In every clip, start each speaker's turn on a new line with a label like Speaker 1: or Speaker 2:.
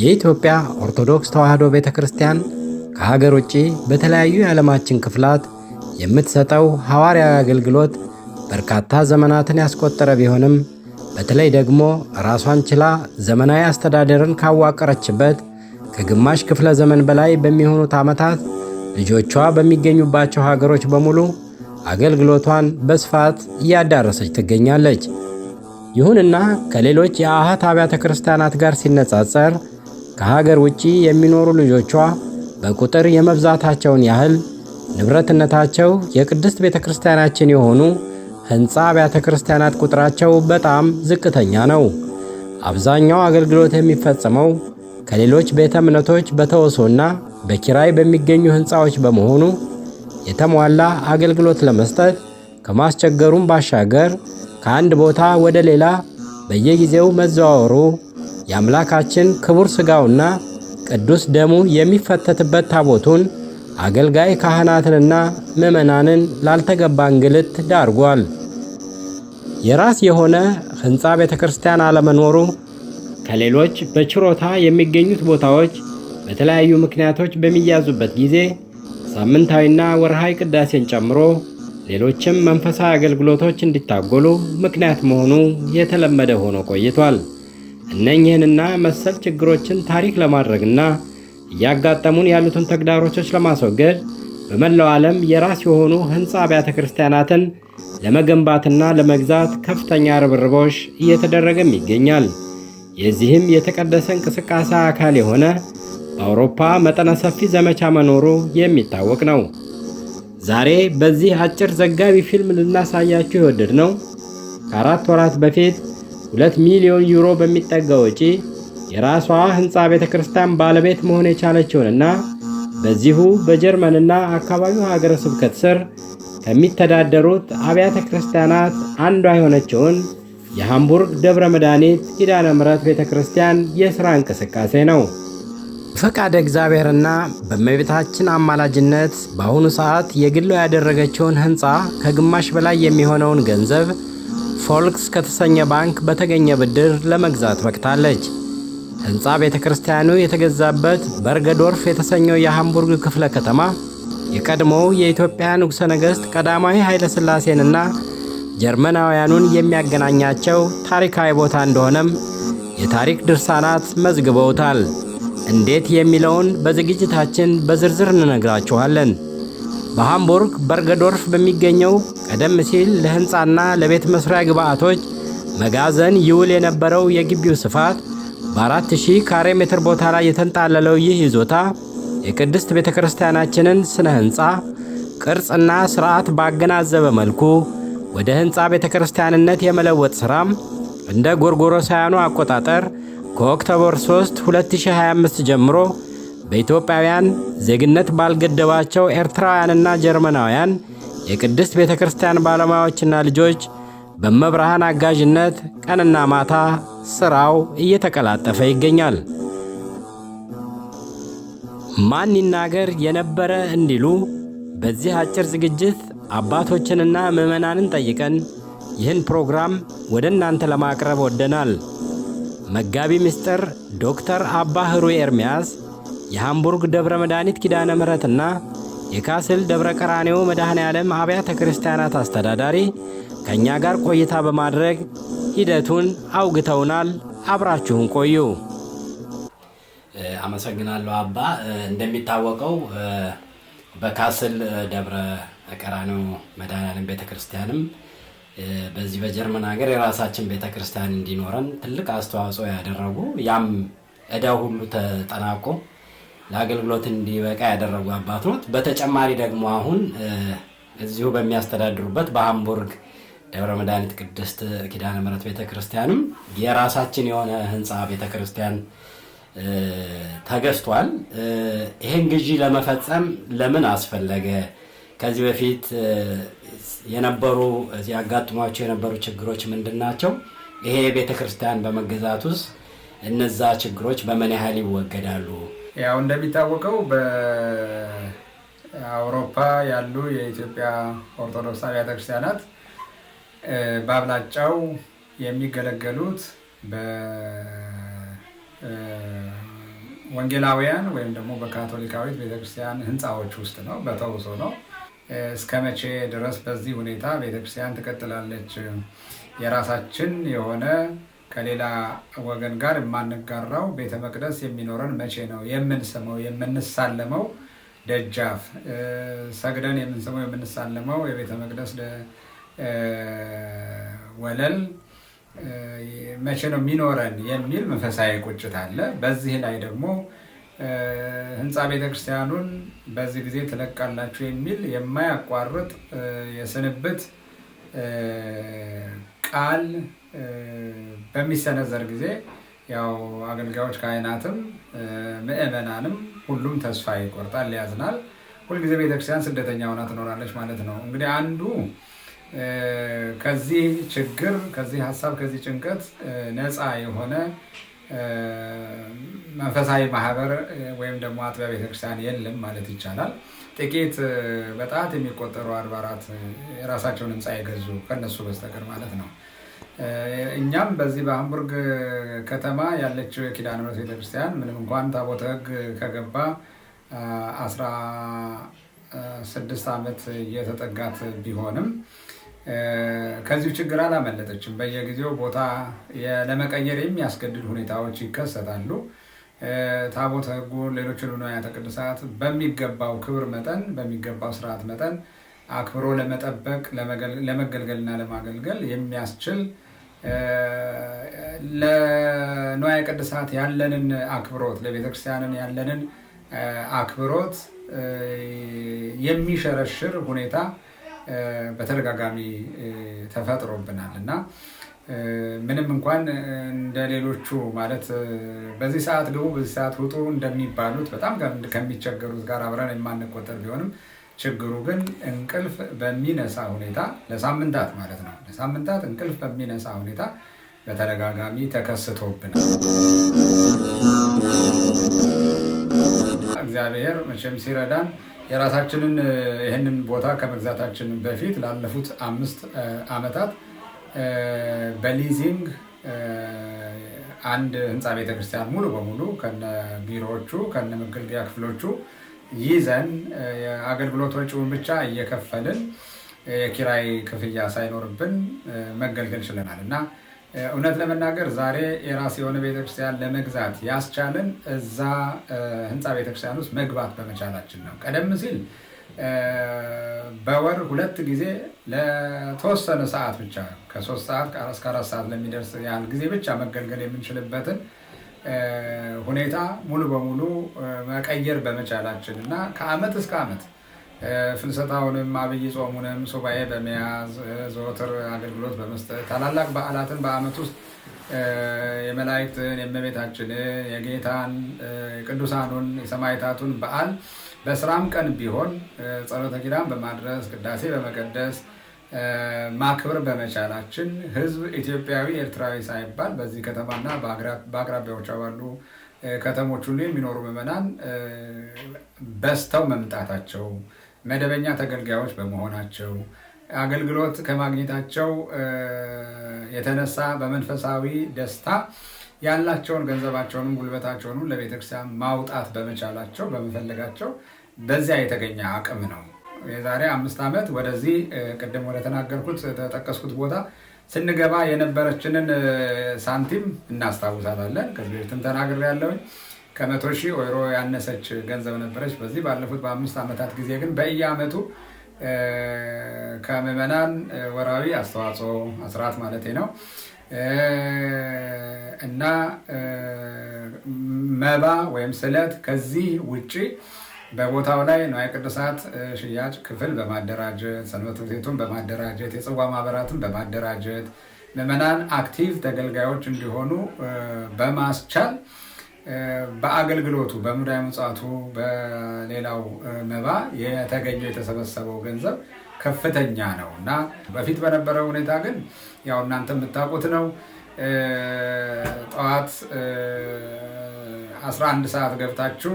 Speaker 1: የኢትዮጵያ ኦርቶዶክስ ተዋሕዶ ቤተክርስቲያን ከሀገር ውጪ በተለያዩ የዓለማችን ክፍላት የምትሰጠው ሐዋርያዊ አገልግሎት በርካታ ዘመናትን ያስቆጠረ ቢሆንም በተለይ ደግሞ ራሷን ችላ ዘመናዊ አስተዳደርን ካዋቀረችበት ከግማሽ ክፍለ ዘመን በላይ በሚሆኑት ዓመታት ልጆቿ በሚገኙባቸው ሀገሮች በሙሉ አገልግሎቷን በስፋት እያዳረሰች ትገኛለች። ይሁንና ከሌሎች የአሃት አብያተ ክርስቲያናት ጋር ሲነጻጸር ከሀገር ውጪ የሚኖሩ ልጆቿ በቁጥር የመብዛታቸውን ያህል ንብረትነታቸው የቅድስት ቤተክርስቲያናችን የሆኑ ሕንፃ አብያተ ክርስቲያናት ቁጥራቸው በጣም ዝቅተኛ ነው። አብዛኛው አገልግሎት የሚፈጸመው ከሌሎች ቤተ እምነቶች በተወሶና በኪራይ በሚገኙ ሕንፃዎች በመሆኑ የተሟላ አገልግሎት ለመስጠት ከማስቸገሩም ባሻገር ከአንድ ቦታ ወደ ሌላ በየጊዜው መዘዋወሩ የአምላካችን ክቡር ሥጋውና ቅዱስ ደሙ የሚፈተትበት ታቦቱን አገልጋይ ካህናትንና ምዕመናንን ላልተገባ እንግልት ዳርጓል። የራስ የሆነ ሕንፃ ቤተ ክርስቲያን አለመኖሩ ከሌሎች በችሮታ የሚገኙት ቦታዎች በተለያዩ ምክንያቶች በሚያዙበት ጊዜ ሳምንታዊና ወርሃዊ ቅዳሴን ጨምሮ ሌሎችም መንፈሳዊ አገልግሎቶች እንዲታጎሉ ምክንያት መሆኑ የተለመደ ሆኖ ቆይቷል። እነኚህንና መሰል ችግሮችን ታሪክ ለማድረግና እያጋጠሙን ያሉትን ተግዳሮቶች ለማስወገድ በመላው ዓለም የራስ የሆኑ ሕንፃ አብያተ ክርስቲያናትን ለመገንባትና ለመግዛት ከፍተኛ ርብርቦች እየተደረገም ይገኛል። የዚህም የተቀደሰ እንቅስቃሴ አካል የሆነ በአውሮፓ መጠነ ሰፊ ዘመቻ መኖሩ የሚታወቅ ነው። ዛሬ በዚህ አጭር ዘጋቢ ፊልም ልናሳያችሁ የወደድነው ከ4 ወራት በፊት 2 ሚሊዮን ዩሮ በሚጠጋ ወጪ የራሷ ሕንፃ ቤተ ክርስቲያን ባለቤት መሆን የቻለችውንና በዚሁ በጀርመንና አካባቢው ሀገረ ስብከት ስር ከሚተዳደሩት አብያተ ክርስቲያናት አንዷ የሆነችውን የሃምቡርግ ደብረ መድኃኒት ኪዳነ ምሕረት ቤተ ክርስቲያን የሥራ እንቅስቃሴ ነው። በፈቃደ እግዚአብሔርና በእመቤታችን አማላጅነት በአሁኑ ሰዓት የግሏ ያደረገችውን ሕንፃ ከግማሽ በላይ የሚሆነውን ገንዘብ ፎልክስ ከተሰኘ ባንክ በተገኘ ብድር ለመግዛት በቅታለች። ሕንፃ ቤተ ክርስቲያኑ የተገዛበት በርገዶርፍ የተሰኘው የሃምቡርግ ክፍለ ከተማ የቀድሞው የኢትዮጵያ ንጉሠ ነገሥት ቀዳማዊ ኃይለ ሥላሴንና ጀርመናውያኑን የሚያገናኛቸው ታሪካዊ ቦታ እንደሆነም የታሪክ ድርሳናት መዝግበውታል። እንዴት የሚለውን በዝግጅታችን በዝርዝር እንነግራችኋለን። በሃምቡርግ በርገዶርፍ በሚገኘው ቀደም ሲል ለሕንፃና ለቤት መስሪያ ግብዓቶች መጋዘን ይውል የነበረው የግቢው ስፋት በ4000 ካሬ ሜትር ቦታ ላይ የተንጣለለው ይህ ይዞታ የቅድስት ቤተ ክርስቲያናችንን ስነ ሕንፃ ቅርጽና ሥርዓት ባገናዘበ መልኩ ወደ ሕንፃ ቤተ ክርስቲያንነት የመለወጥ ሥራም እንደ ጎርጎሮሳውያኑ አቆጣጠር ከኦክቶበር 3 2025 ጀምሮ በኢትዮጵያውያን ዜግነት ባልገደባቸው ኤርትራውያንና ጀርመናውያን የቅድስት ቤተ ክርስቲያን ባለሙያዎችና ልጆች በመብርሃን አጋዥነት ቀንና ማታ ሥራው እየተቀላጠፈ ይገኛል። ማን ይናገር የነበረ እንዲሉ በዚህ አጭር ዝግጅት አባቶችንና ምዕመናንን ጠይቀን ይህን ፕሮግራም ወደ እናንተ ለማቅረብ ወደናል። መጋቢ ምስጢር ዶክተር አባ ህሩይ ኤርምያስ የሃምቡርግ ደብረ መድኃኒት ኪዳነ ምሕረትና የካስል ደብረ ቀራኔዮ መድኃኔ ዓለም አብያተ ክርስቲያናት አስተዳዳሪ ከእኛ ጋር ቆይታ በማድረግ ሂደቱን አውግተውናል። አብራችሁን ቆዩ። አመሰግናለሁ አባ። እንደሚታወቀው በካስል ደብረ ቀራኔዮ መድኃኔ ዓለም ቤተ ክርስቲያንም በዚህ በጀርመን ሀገር የራሳችን ቤተ ክርስቲያን እንዲኖረን ትልቅ አስተዋጽኦ ያደረጉ ያም ዕዳው ሁሉ ተጠናቆ ለአገልግሎት እንዲበቃ ያደረጉ አባት ነው። በተጨማሪ ደግሞ አሁን እዚሁ በሚያስተዳድሩበት በሃምቡርግ ደብረ መድኃኒት ቅድስት ኪዳነ ምሕረት ቤተ ክርስቲያንም የራሳችን የሆነ ሕንፃ ቤተ ክርስቲያን ተገዝቷል። ይሄን ግዢ ለመፈጸም ለምን አስፈለገ? ከዚህ በፊት የነበሩ ያጋጥሟቸው የነበሩ ችግሮች ምንድናቸው? ይሄ ቤተ ክርስቲያን በመገዛት ውስጥ እነዛ ችግሮች በምን ያህል ይወገዳሉ?
Speaker 2: ያው እንደሚታወቀው በአውሮፓ ያሉ የኢትዮጵያ ኦርቶዶክስ አብያተ ክርስቲያናት በአብላጫው የሚገለገሉት በወንጌላውያን ወይም ደግሞ በካቶሊካዊት ቤተክርስቲያን ህንፃዎች ውስጥ ነው፣ በተውሶ ነው። እስከ መቼ ድረስ በዚህ ሁኔታ ቤተክርስቲያን ትቀጥላለች? የራሳችን የሆነ ከሌላ ወገን ጋር የማንጋራው ቤተ መቅደስ የሚኖረን መቼ ነው? የምንስመው የምንሳለመው ደጃፍ ሰግደን የምንስመው የምንሳለመው የቤተ መቅደስ ወለል መቼ ነው የሚኖረን የሚል መንፈሳዊ ቁጭት አለ። በዚህ ላይ ደግሞ ህንፃ ቤተክርስቲያኑን በዚህ ጊዜ ትለቃላችሁ የሚል የማያቋርጥ የስንብት ቃል በሚሰነዘር ጊዜ ያው አገልጋዮች ካህናትም ምእመናንም ሁሉም ተስፋ ይቆርጣል፣ ያዝናል። ሁልጊዜ ቤተክርስቲያን ስደተኛ ሆና ትኖራለች ማለት ነው። እንግዲህ አንዱ ከዚህ ችግር፣ ከዚህ ሀሳብ፣ ከዚህ ጭንቀት ነፃ የሆነ መንፈሳዊ ማህበር ወይም ደግሞ አጥቢያ ቤተክርስቲያን የለም ማለት ይቻላል። ጥቂት በጣት የሚቆጠሩ አድባራት የራሳቸውን ህንፃ የገዙ ከነሱ በስተቀር ማለት ነው። እኛም በዚህ በሃምቡርግ ከተማ ያለችው የኪዳነ ምሕረት ቤተክርስቲያን ምንም እንኳን ታቦተ ሕግ ከገባ 16 ዓመት እየተጠጋት ቢሆንም ከዚሁ ችግር አላመለጠችም። በየጊዜው ቦታ ለመቀየር የሚያስገድድ ሁኔታዎች ይከሰታሉ። ታቦተ ሕጉ ሌሎችን ንዋያተ ቅድሳት በሚገባው ክብር መጠን በሚገባው ስርዓት መጠን አክብሮ ለመጠበቅ ለመገልገልና ለማገልገል የሚያስችል ለንዋየ ቅድሳት ያለንን አክብሮት ለቤተክርስቲያንን ያለንን አክብሮት የሚሸረሽር ሁኔታ በተደጋጋሚ ተፈጥሮብናል እና ምንም እንኳን እንደ ሌሎቹ ማለት በዚህ ሰዓት ግቡ በዚህ ሰዓት ውጡ እንደሚባሉት በጣም ከሚቸገሩት ጋር አብረን የማንቆጠር ቢሆንም ችግሩ ግን እንቅልፍ በሚነሳ ሁኔታ ለሳምንታት ማለት ነው ለሳምንታት እንቅልፍ በሚነሳ ሁኔታ በተደጋጋሚ ተከስቶብናል። እግዚአብሔር መቼም ሲረዳን የራሳችንን ይህንን ቦታ ከመግዛታችን በፊት ላለፉት 5 ዓመታት በሊዚንግ አንድ ህንፃ ቤተክርስቲያን ሙሉ በሙሉ ከነ ቢሮዎቹ ከነ መገልገያ ክፍሎቹ ይዘን የአገልግሎት ወጪውን ብቻ እየከፈልን የኪራይ ክፍያ ሳይኖርብን መገልገል ችለናል እና እውነት ለመናገር ዛሬ የራስ የሆነ ቤተክርስቲያን ለመግዛት ያስቻለን እዛ ህንፃ ቤተክርስቲያን ውስጥ መግባት በመቻላችን ነው። ቀደም ሲል በወር 2 ጊዜ ለተወሰነ ሰዓት ብቻ ከ3 ሰዓት እስከ 4 ሰዓት ለሚደርስ ያህል ጊዜ ብቻ መገልገል የምንችልበትን ሁኔታ ሙሉ በሙሉ መቀየር በመቻላችን እና ከዓመት እስከ ዓመት ፍልሰታውንም አብይ ጾሙንም ሱባኤ በመያዝ ዘወትር አገልግሎት በመስጠት ታላላቅ በዓላትን በዓመት ውስጥ የመላእክትን የእመቤታችንን የጌታን የቅዱሳኑን የሰማዕታቱን በዓል በስራም ቀን ቢሆን ጸሎተ ኪዳን በማድረስ ቅዳሴ በመቀደስ ማክበር በመቻላችን ህዝብ ኢትዮጵያዊ ኤርትራዊ ሳይባል በዚህ ከተማና በአቅራቢያዎቿ ባሉ ከተሞች ሁሉ የሚኖሩ ምዕመናን በዝተው መምጣታቸው መደበኛ ተገልጋዮች በመሆናቸው አገልግሎት ከማግኘታቸው የተነሳ በመንፈሳዊ ደስታ ያላቸውን ገንዘባቸውንም ጉልበታቸውንም ለቤተክርስቲያን ማውጣት በመቻላቸው በመፈለጋቸው በዚያ የተገኘ አቅም ነው። የዛሬ 5 ዓመት ወደዚህ ቅድም ወደ ተናገርኩት ተጠቀስኩት ቦታ ስንገባ የነበረችንን ሳንቲም እናስታውሳታለን። ከዚህ በፊትም ተናግሬያለሁ። ከ100,000 ዩሮ ያነሰች ገንዘብ ነበረች። በዚህ ባለፉት በ5 ዓመታት ጊዜ ግን በየዓመቱ ከምዕመናን ወራዊ አስተዋጽኦ አስራት ማለት ነው እና መባ ወይም ስለት ከዚህ ውጪ በቦታው ላይ ንዋየ ቅድሳት ሽያጭ ክፍል በማደራጀት ሰንበት ትምህርት ቤቱን በማደራጀት የጽዋ ማህበራትን በማደራጀት ምዕመናን አክቲቭ ተገልጋዮች እንዲሆኑ በማስቻል በአገልግሎቱ በሙዳየ ምጽዋቱ በሌላው መባ የተገኘው የተሰበሰበው ገንዘብ ከፍተኛ ነው እና በፊት በነበረው ሁኔታ ግን ያው እናንተ የምታውቁት ነው። ጠዋት 11 ሰዓት ገብታችሁ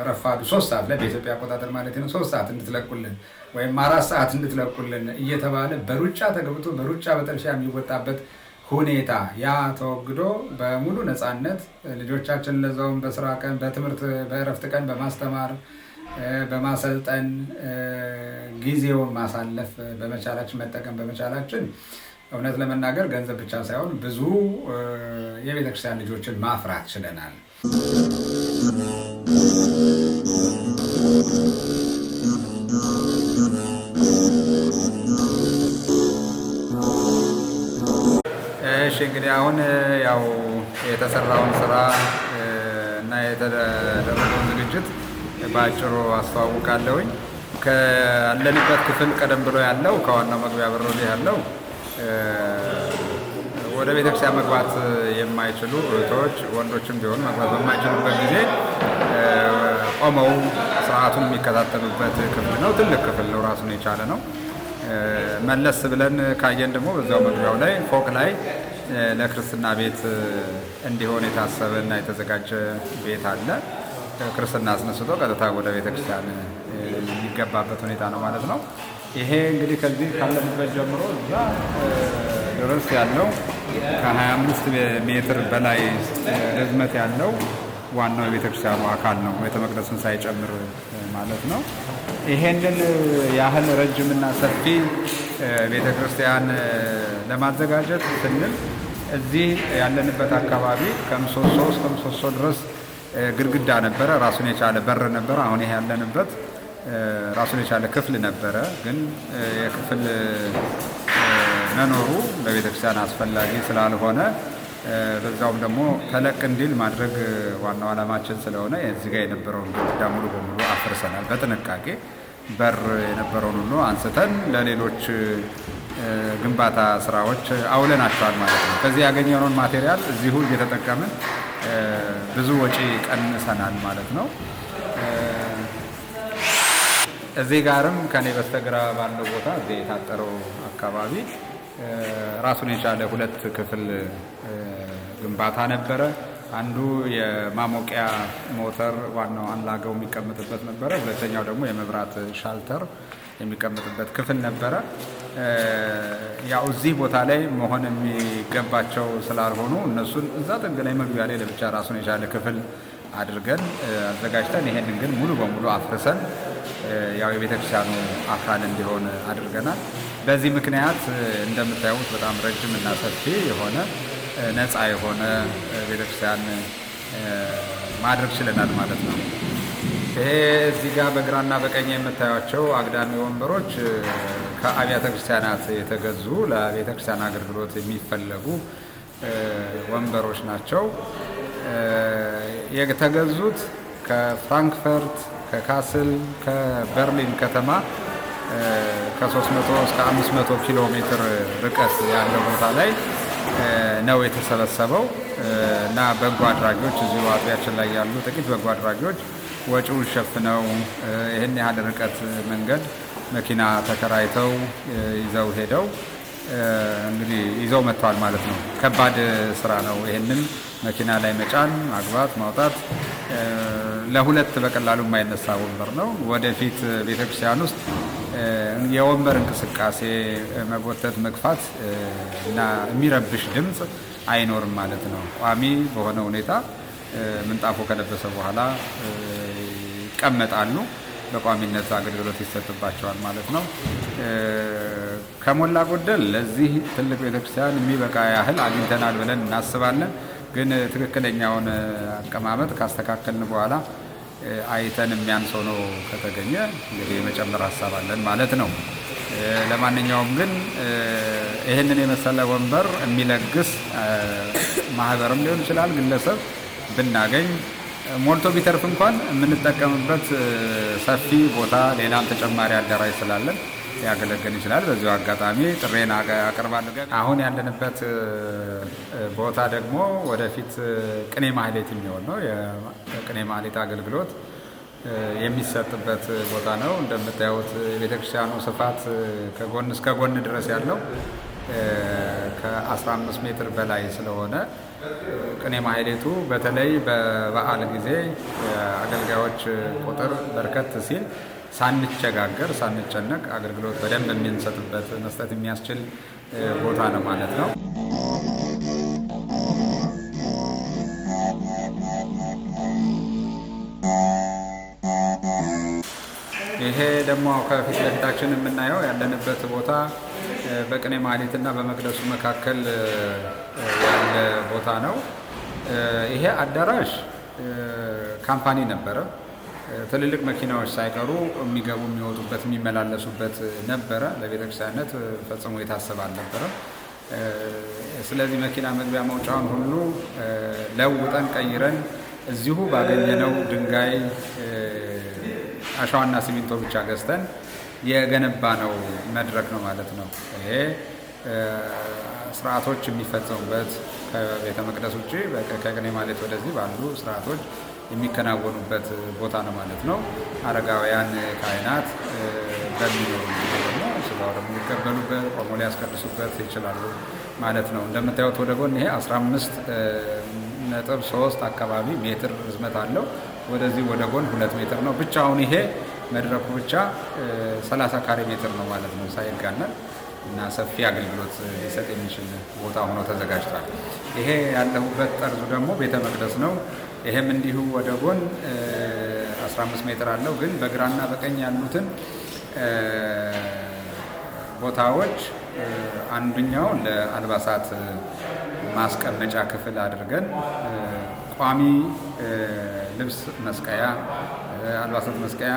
Speaker 2: ረፋዱ 3 ሰዓት ላይ በኢትዮጵያ አቆጣጠር ማለት ነው 3 ሰዓት እንድትለቁልን ወይም 4 ሰዓት እንድትለቁልን እየተባለ በሩጫ ተገብቶ በሩጫ በጥርሻ የሚወጣበት ሁኔታ ያ ተወግዶ በሙሉ ነፃነት ልጆቻችን ለዛውም በስራ ቀን፣ በትምህርት በእረፍት ቀን በማስተማር በማሰልጠን ጊዜውን ማሳለፍ በመቻላችን መጠቀም በመቻላችን እውነት ለመናገር ገንዘብ ብቻ ሳይሆን ብዙ የቤተክርስቲያን ልጆችን ማፍራት ችለናል። እሺ እንግዲህ አሁን ያው የተሰራውን ስራ እና የተደረገውን ዝግጅት በአጭሩ አስተዋውቃለሁኝ። ካለንበት ክፍል ቀደም ብሎ ያለው ከዋናው መግቢያ በር ወዲህ ያለው ወደ ቤተክርስቲያን መግባት የማይችሉ እህቶች ወንዶችም ቢሆኑ መግባት በማይችሉበት ጊዜ ቆመው ስርዓቱን የሚከታተሉበት ክፍል ነው። ትልቅ ክፍል ነው፣ ራሱን የቻለ ነው። መለስ ብለን ካየን ደግሞ በዛው መግቢያው ላይ ፎቅ ላይ ለክርስትና ቤት እንዲሆን የታሰበ እና የተዘጋጀ ቤት አለ። ክርስትና አስነስቶ ቀጥታ ወደ ቤተክርስቲያን የሚገባበት ሁኔታ ነው ማለት ነው። ይሄ እንግዲህ ከዚህ ካለንበት ጀምሮ እዛ ድረስ ያለው ከ25 ሜትር በላይ ርዝመት ያለው ዋናው የቤተክርስቲያኑ አካል ነው፣ ቤተ መቅደስን ሳይጨምር ማለት ነው። ይሄንን ያህል ረጅምና ሰፊ ቤተክርስቲያን ለማዘጋጀት ስንል እዚህ ያለንበት አካባቢ ከምሰሶ እስከ ምሰሶ ድረስ ግድግዳ ነበረ፣ ራሱን የቻለ በር ነበረ። አሁን ይሄ ያለንበት ራሱን የቻለ ክፍል ነበረ። ግን የክፍል መኖሩ ለቤተክርስቲያን አስፈላጊ ስላልሆነ በዛውም ደግሞ ተለቅ እንዲል ማድረግ ዋናው ዓላማችን ስለሆነ እዚህ ጋር የነበረውን ግድግዳ ሙሉ በሙሉ አፍርሰናል። በጥንቃቄ በር የነበረውን ሁሉ አንስተን ለሌሎች ግንባታ ስራዎች አውለናቸዋል ማለት ነው። ከዚህ ያገኘነውን ማቴሪያል እዚሁ እየተጠቀምን ብዙ ወጪ ቀንሰናል ማለት ነው። እዚህ ጋርም ከኔ በስተግራ ባለው ቦታ እዚህ የታጠረው አካባቢ ራሱን የቻለ 2 ክፍል ግንባታ ነበረ። አንዱ የማሞቂያ ሞተር ዋናው አንላጋው የሚቀመጥበት ነበረ። ሁለተኛው ደግሞ የመብራት ሻልተር የሚቀመጥበት ክፍል ነበረ። ያው እዚህ ቦታ ላይ መሆን የሚገባቸው ስላልሆኑ እነሱን እዛ ጥግ ላይ መግቢያ ላይ ለብቻ ራሱን የቻለ ክፍል አድርገን አዘጋጅተን ይሄንን ግን ሙሉ በሙሉ አፍርሰን ያው የቤተክርስቲያኑ አካል እንዲሆን አድርገናል። በዚህ ምክንያት እንደምታዩት በጣም ረጅም እና ሰፊ የሆነ ነፃ የሆነ ቤተክርስቲያን ማድረግ ችለናል ማለት ነው። ይሄ እዚህ ጋር በግራና በቀኝ የምታዩቸው አግዳሚ ወንበሮች ከአብያተ ክርስቲያናት የተገዙ ለቤተክርስቲያን አገልግሎት የሚፈለጉ ወንበሮች ናቸው። የተገዙት ከፍራንክፈርት፣ ከካስል፣ ከበርሊን ከተማ ከ300 እስከ 500 ኪሎ ሜትር ርቀት ያለው ቦታ ላይ ነው የተሰበሰበው እና በጎ አድራጊዎች እዚሁ አጥቢያችን ላይ ያሉ ጥቂት በጎ አድራጊዎች ወጪውን ሸፍነው ይህን ያህል ርቀት መንገድ መኪና ተከራይተው ይዘው ሄደው እንግዲህ ይዘው መጥተዋል ማለት ነው። ከባድ ስራ ነው። ይህንን መኪና ላይ መጫን፣ ማግባት፣ ማውጣት ለሁለት በቀላሉ የማይነሳ ወንበር ነው። ወደፊት ቤተክርስቲያን ውስጥ የወንበር እንቅስቃሴ መጎተት፣ መግፋት እና የሚረብሽ ድምፅ አይኖርም ማለት ነው። ቋሚ በሆነ ሁኔታ ምንጣፉ ከለበሰ በኋላ ይቀመጣሉ። በቋሚነት አገልግሎት ይሰጥባቸዋል ማለት ነው። ከሞላ ጎደል ለዚህ ትልቅ ቤተክርስቲያን የሚበቃ ያህል አግኝተናል ብለን እናስባለን። ግን ትክክለኛውን አቀማመጥ ካስተካከልን በኋላ አይተን የሚያንሰው ነው ከተገኘ እንግዲህ የመጨመር ሀሳብ አለን ማለት ነው። ለማንኛውም ግን ይህንን የመሰለ ወንበር የሚለግስ ማህበርም ሊሆን ይችላል፣ ግለሰብ ብናገኝ ሞልቶ ቢተርፍ እንኳን የምንጠቀምበት ሰፊ ቦታ ሌላም ተጨማሪ አዳራሽ ስላለን ሊያገለግል ይችላል። በዚሁ አጋጣሚ ጥሬን አቀርባለሁ። አሁን ያለንበት ቦታ ደግሞ ወደፊት ቅኔ ማህሌት የሚሆን ነው። የቅኔ ማህሌት አገልግሎት የሚሰጥበት ቦታ ነው። እንደምታዩት የቤተክርስቲያኑ ስፋት ከጎን እስከ ጎን ድረስ ያለው ከ15 ሜትር በላይ ስለሆነ ቅኔ ማህሌቱ በተለይ በበዓል ጊዜ አገልጋዮች ቁጥር በርከት ሲል ሳንቸጋገር ሳንጨነቅ አገልግሎት በደንብ የምንሰጥበት መስጠት የሚያስችል ቦታ ነው ማለት ነው። ይሄ ደግሞ ከፊት ለፊታችን የምናየው ያለንበት ቦታ በቅኔ ማህሌትና በመቅደሱ መካከል ያለ ቦታ ነው። ይሄ አዳራሽ ካምፓኒ ነበረ። ትልልቅ መኪናዎች ሳይቀሩ የሚገቡ የሚወጡበት የሚመላለሱበት ነበረ። ለቤተክርስቲያንነት ፈጽሞ የታሰበ አልነበረም። ስለዚህ መኪና መግቢያ መውጫውን ሁሉ ለውጠን ቀይረን እዚሁ ባገኘነው ድንጋይ አሸዋና ሲሚንቶ ብቻ ገዝተን የገነባ ነው መድረክ ነው ማለት ነው። ይሄ ስርዓቶች የሚፈጸሙበት ከቤተ መቅደስ ውጭ ከቅኔ ማህሌት ወደዚህ ባሉ ስርዓቶች የሚከናወኑበት ቦታ ነው ማለት ነው። አረጋውያን ካህናት በሚኖሩ ደግሞ ስጋው ደግሞ የሚቀበሉበት ቆሞ ሊያስቀድሱበት ይችላሉ ማለት ነው። እንደምታዩት ወደ ጎን ይሄ 15.3 አካባቢ ሜትር ርዝመት አለው። ወደዚህ ወደ ጎን 2 ሜትር ነው። ብቻውን ይሄ መድረኩ ብቻ 30 ካሬ ሜትር ነው ማለት ነው ሳይጋነን እና ሰፊ አገልግሎት ሊሰጥ የሚችል ቦታ ሆኖ ተዘጋጅቷል። ይሄ ያለሁበት ጠርዙ ደግሞ ቤተ መቅደስ ነው። ይሄም እንዲሁ ወደ ጎን 15 ሜትር አለው። ግን በግራና በቀኝ ያሉትን ቦታዎች አንዱኛው ለአልባሳት ማስቀመጫ ክፍል አድርገን ቋሚ ልብስ መስቀያ፣ አልባሳት መስቀያ፣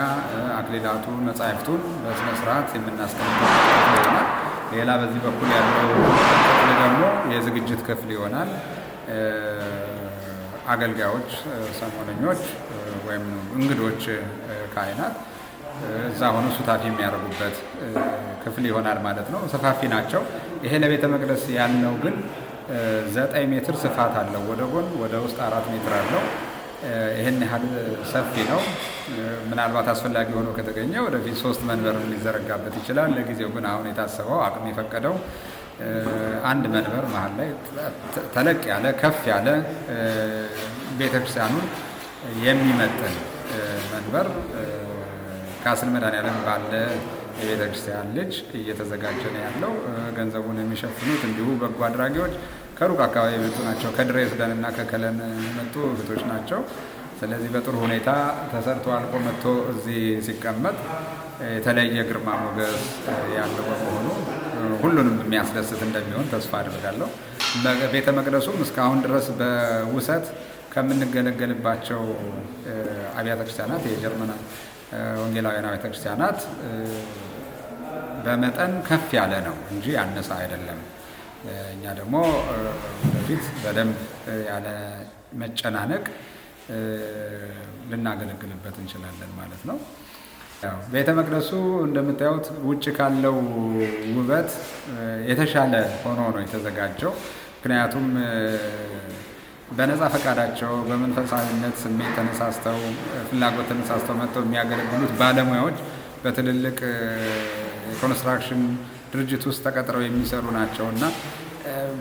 Speaker 2: አክሊላቱን፣ መጻሕፍቱን በስነ ስርዓት የምናስቀምጥበት ክፍል ይሆናል። ሌላ በዚህ በኩል ያለው ክፍል ደግሞ የዝግጅት ክፍል ይሆናል። አገልጋዮች፣ ሰሞነኞች ወይም እንግዶች ካህናት እዛ ሆኖ ሱታፊ የሚያደርጉበት ክፍል ይሆናል ማለት ነው። ሰፋፊ ናቸው። ይሄ ለቤተ መቅደስ ያልነው ግን 9 ሜትር ስፋት አለው። ወደ ጎን ወደ ውስጥ 4 ሜትር አለው። ይህን ያህል ሰፊ ነው። ምናልባት አስፈላጊ ሆኖ ከተገኘ ወደፊት 3 መንበር ሊዘረጋበት ይችላል። ለጊዜው ግን አሁን የታሰበው አቅም የፈቀደው አንድ መንበር መሀል ላይ ተለቅ ያለ ከፍ ያለ ቤተክርስቲያኑን የሚመጥን መንበር ካስል መድኃኔዓለም ባለ የቤተክርስቲያን ልጅ እየተዘጋጀ ነው ያለው። ገንዘቡን የሚሸፍኑት እንዲሁ በጎ አድራጊዎች ከሩቅ አካባቢ የመጡ ናቸው። ከድሬስደን እና ከከለን የመጡ እህቶች ናቸው። ስለዚህ በጥሩ ሁኔታ ተሰርቶ አልቆ መጥቶ እዚህ ሲቀመጥ የተለየ ግርማ ሞገስ ያለው በመሆኑ ሁሉንም የሚያስደስት እንደሚሆን ተስፋ አድርጋለሁ። ቤተ መቅደሱም እስካሁን ድረስ በውሰት ከምንገለገልባቸው አብያተ ክርስቲያናት የጀርመን ወንጌላውያን አብያተ ክርስቲያናት በመጠን ከፍ ያለ ነው እንጂ ያነሰ አይደለም። እኛ ደግሞ በፊት በደንብ ያለ መጨናነቅ ልናገለግልበት እንችላለን ማለት ነው። ቤተ መቅደሱ እንደምታዩት ውጭ ካለው ውበት የተሻለ ሆኖ ነው የተዘጋጀው። ምክንያቱም በነፃ ፈቃዳቸው በመንፈሳዊነት ስሜት ተነሳስተው ፍላጎት ተነሳስተው መጥተው የሚያገለግሉት ባለሙያዎች በትልልቅ የኮንስትራክሽን ድርጅት ውስጥ ተቀጥረው የሚሰሩ ናቸው እና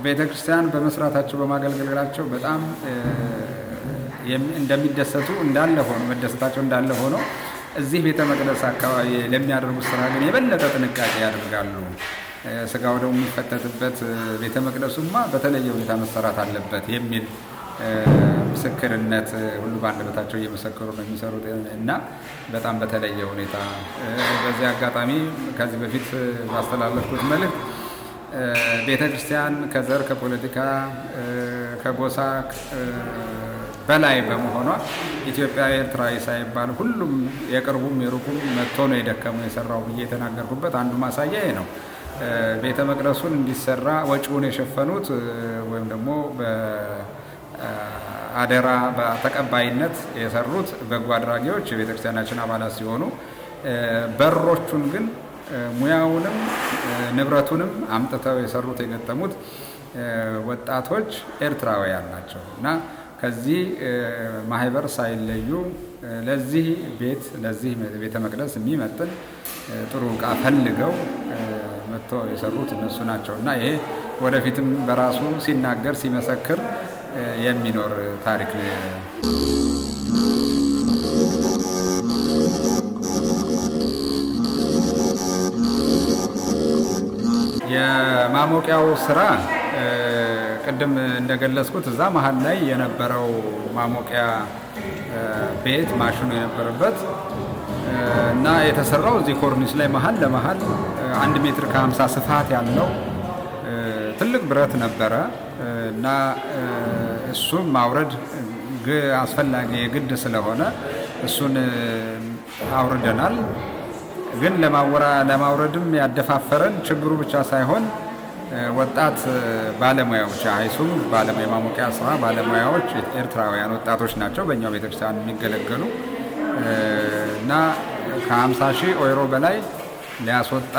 Speaker 2: ቤተክርስቲያን በመስራታቸው በማገልገላቸው በጣም እንደሚደሰቱ እንዳለ ሆኖ መደሰታቸው እንዳለ ሆኖ እዚህ ቤተ መቅደስ አካባቢ ለሚያደርጉት ስራ ግን የበለጠ ጥንቃቄ ያደርጋሉ። ስጋው ደግሞ የሚፈተትበት ቤተ መቅደሱማ በተለየ ሁኔታ መሰራት አለበት የሚል ምስክርነት ሁሉ በአንደበታቸው እየመሰከሩ ነው የሚሰሩት እና በጣም በተለየ ሁኔታ በዚህ አጋጣሚ ከዚህ በፊት ባስተላለፍኩት መልእክት ቤተ ክርስቲያን ከዘር፣ ከፖለቲካ፣ ከጎሳ በላይ በመሆኗ ኢትዮጵያ ኤርትራዊ ሳይባል ሁሉም የቅርቡም የሩቁም መጥቶ ነው የደከመው የሰራው ብዬ የተናገርኩበት አንዱ ማሳያ ነው። ቤተ መቅደሱን እንዲሰራ ወጪውን የሸፈኑት ወይም ደግሞ በአደራ በተቀባይነት የሰሩት በጎ አድራጊዎች የቤተክርስቲያናችን አባላት ሲሆኑ በሮቹን ግን ሙያውንም ንብረቱንም አምጥተው የሰሩት የገጠሙት ወጣቶች ኤርትራውያን ናቸው እና ከዚህ ማህበር ሳይለዩ ለዚህ ቤት ለዚህ ቤተ መቅደስ የሚመጥን ጥሩ ዕቃ ፈልገው መጥተው የሰሩት እነሱ ናቸው እና ይሄ ወደፊትም በራሱ ሲናገር ሲመሰክር የሚኖር ታሪክ ነው። የማሞቂያው ስራ ቅድም እንደገለጽኩት እዛ መሀል ላይ የነበረው ማሞቂያ ቤት ማሽኑ የነበረበት እና የተሰራው እዚህ ኮርኒስ ላይ መሀል ለመሀል 1 ሜትር ከ50 ስፋት ያለው ትልቅ ብረት ነበረ እና እሱም ማውረድ አስፈላጊ የግድ ስለሆነ እሱን አውርደናል። ግን ለማውረድም ያደፋፈረን ችግሩ ብቻ ሳይሆን ወጣት ባለሙያዎች ሃይሱም ባለሙያ ማሞቂያ ስራ ባለሙያዎች ኤርትራውያን ወጣቶች ናቸው በእኛው ቤተክርስቲያን የሚገለገሉ እና ከ50,000 ዩሮ በላይ ሊያስወጣ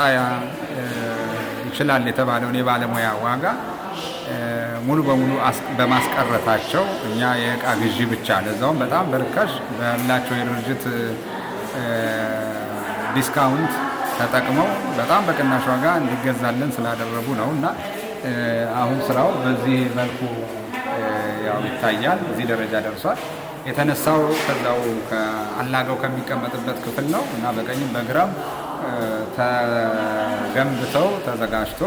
Speaker 2: ይችላል የተባለውን የባለሙያ ዋጋ ሙሉ በሙሉ በማስቀረታቸው እኛ የእቃ ግዢ ብቻ ለዛውም በጣም በርካሽ ባላቸው የድርጅት ዲስካውንት ተጠቅመው በጣም በቅናሽ ዋጋ እንዲገዛልን ስላደረጉ ነው እና አሁን ስራው በዚህ መልኩ ያው ይታያል። እዚህ ደረጃ ደርሷል። የተነሳው ከዛው አላጋው ከሚቀመጥበት ክፍል ነው እና በቀኝም በግራም ተገንብተው ተዘጋጅቶ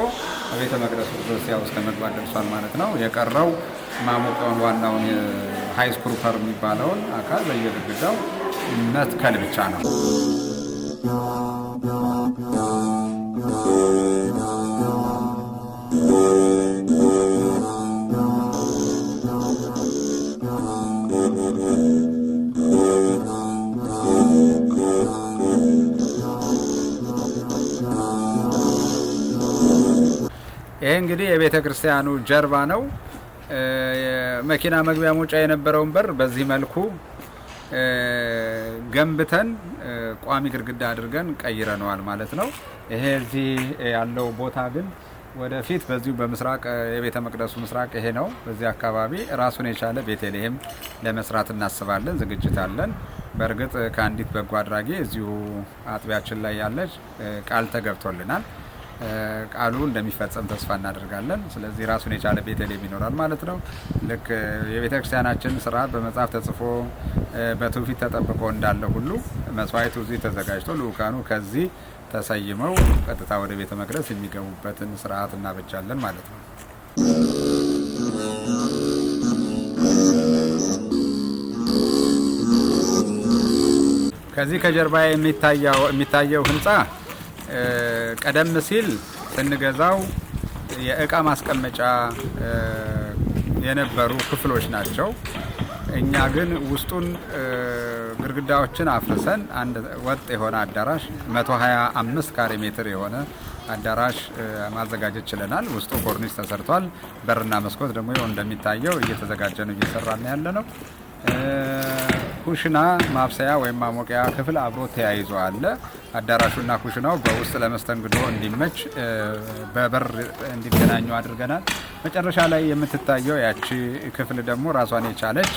Speaker 2: በቤተ መቅደሱ ድረስ ያው እስከ መግባት ደርሷል ማለት ነው። የቀረው ማሞቂያውን ዋናውን ሃይስ ክሩፐር የሚባለውን አካል በየግድግዳው መትከል ብቻ ነው። ይሄ እንግዲህ የቤተ ክርስቲያኑ ጀርባ ነው። መኪና መግቢያ መውጫ የነበረውን በር በዚህ መልኩ ገንብተን ቋሚ ግድግዳ አድርገን ቀይረነዋል ማለት ነው። ይሄ እዚህ ያለው ቦታ ግን ወደፊት በዚሁ በምስራቅ የቤተ መቅደሱ ምስራቅ ይሄ ነው። በዚህ አካባቢ ራሱን የቻለ ቤተልሔም ለመስራት እናስባለን፣ ዝግጅት አለን። በእርግጥ ከአንዲት በጎ አድራጊ እዚሁ አጥቢያችን ላይ ያለች ቃል ተገብቶልናል። ቃሉ እንደሚፈጸም ተስፋ እናደርጋለን። ስለዚህ ራሱን የቻለ ቤተልሔም ይኖራል ማለት ነው። ልክ የቤተ ክርስቲያናችን ስርዓት በመጽሐፍ ተጽፎ በትውፊት ተጠብቆ እንዳለ ሁሉ መስዋዕቱ እዚህ ተዘጋጅቶ ልኡካኑ ከዚህ ተሰይመው ቀጥታ ወደ ቤተ መቅደስ የሚገቡበትን ስርዓት እናበጃለን ማለት ነው። ከዚህ ከጀርባ የሚታየው ህንፃ ቀደም ሲል ስንገዛው የእቃ ማስቀመጫ የነበሩ ክፍሎች ናቸው። እኛ ግን ውስጡን ግድግዳዎችን አፍርሰን አንድ ወጥ የሆነ አዳራሽ 125 ካሬ ሜትር የሆነ አዳራሽ ማዘጋጀት ችለናል። ውስጡ ኮርኒስ ተሰርቷል። በርና መስኮት ደግሞ እንደሚታየው እየተዘጋጀ ነው፣ እየሰራን ያለ ነው። ኩሽና ማብሰያ ወይም ማሞቂያ ክፍል አብሮ ተያይዞ አለ። አዳራሹና ኩሽናው በውስጥ ለመስተንግዶ እንዲመች በበር እንዲገናኙ አድርገናል። መጨረሻ ላይ የምትታየው ያቺ ክፍል ደግሞ ራሷን የቻለች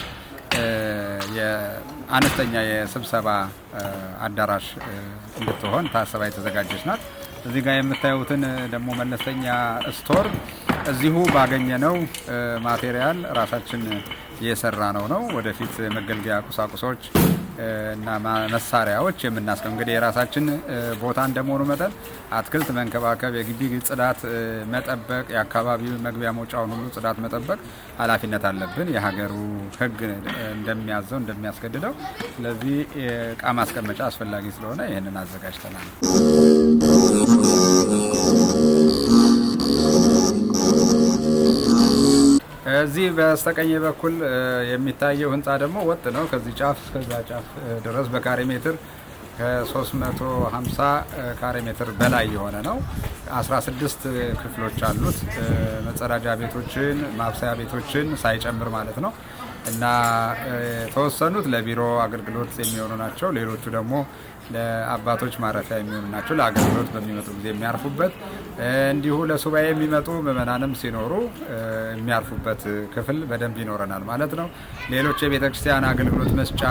Speaker 2: የአነስተኛ የስብሰባ አዳራሽ እንድትሆን ታስባ የተዘጋጀች ናት። እዚህ ጋር የምታዩትን ደግሞ መለስተኛ ስቶር እዚሁ ባገኘነው ማቴሪያል ራሳችን የሰራ ነው። ወደፊት መገልገያ ቁሳቁሶች እና መሳሪያዎች የምናስቀም እንግዲህ የራሳችን ቦታ እንደመሆኑ መጠን አትክልት መንከባከብ፣ የግቢ ጽዳት መጠበቅ፣ የአካባቢው መግቢያ መውጫውን ሁሉ ጽዳት መጠበቅ ኃላፊነት አለብን። የሀገሩ ሕግ እንደሚያዘው እንደሚያስገድደው። ስለዚህ እቃ ማስቀመጫ አስፈላጊ ስለሆነ ይህንን አዘጋጅተናል። እዚህ በስተቀኝ በኩል የሚታየው ህንፃ ደግሞ ወጥ ነው። ከዚህ ጫፍ እስከዛ ጫፍ ድረስ በካሬ ሜትር ከ350 ካሬ ሜትር በላይ የሆነ ነው። 16 ክፍሎች አሉት። መጸዳጃ ቤቶችን፣ ማብሰያ ቤቶችን ሳይጨምር ማለት ነው እና የተወሰኑት ለቢሮ አገልግሎት የሚሆኑ ናቸው። ሌሎቹ ደግሞ ለአባቶች ማረፊያ የሚሆኑ ናቸው። ለአገልግሎት በሚመጡ ጊዜ የሚያርፉበት፣ እንዲሁ ለሱባኤ የሚመጡ ምዕመናንም ሲኖሩ የሚያርፉበት ክፍል በደንብ ይኖረናል ማለት ነው። ሌሎች የቤተ ክርስቲያን አገልግሎት መስጫ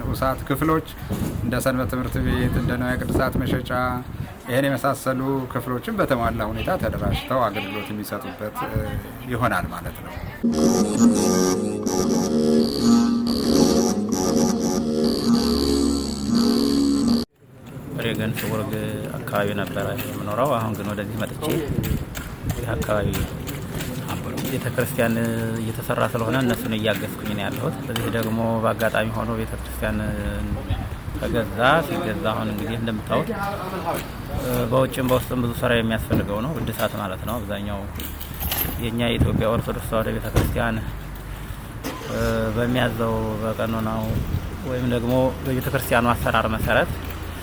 Speaker 2: ንዑሳት ክፍሎች እንደ ሰንበት ትምህርት ቤት፣ እንደ ንዋየ ቅድሳት መሸጫ ይህን የመሳሰሉ ክፍሎችን በተሟላ ሁኔታ ተደራጅተው አገልግሎት የሚሰጡበት ይሆናል ማለት ነው።
Speaker 3: ሬገን ስውርግ አካባቢ ነበረ የምኖረው። አሁን ግን ወደዚህ መጥቼ ይህ አካባቢ ቤተክርስቲያን እየተሰራ ስለሆነ እነሱን እያገዝኩኝ ነው ያለሁት። በዚህ ደግሞ በአጋጣሚ ሆኖ ቤተክርስቲያን ተገዛ። ሲገዛ አሁን እንግዲህ እንደምታዩት በውጭም በውስጥም ብዙ ስራ የሚያስፈልገው ነው፣ እድሳት ማለት ነው። አብዛኛው የኛ የኢትዮጵያ ኦርቶዶክስ ተዋሕዶ ቤተክርስቲያን በሚያዘው በቀኖናው ወይም ደግሞ በቤተክርስቲያኑ አሰራር መሰረት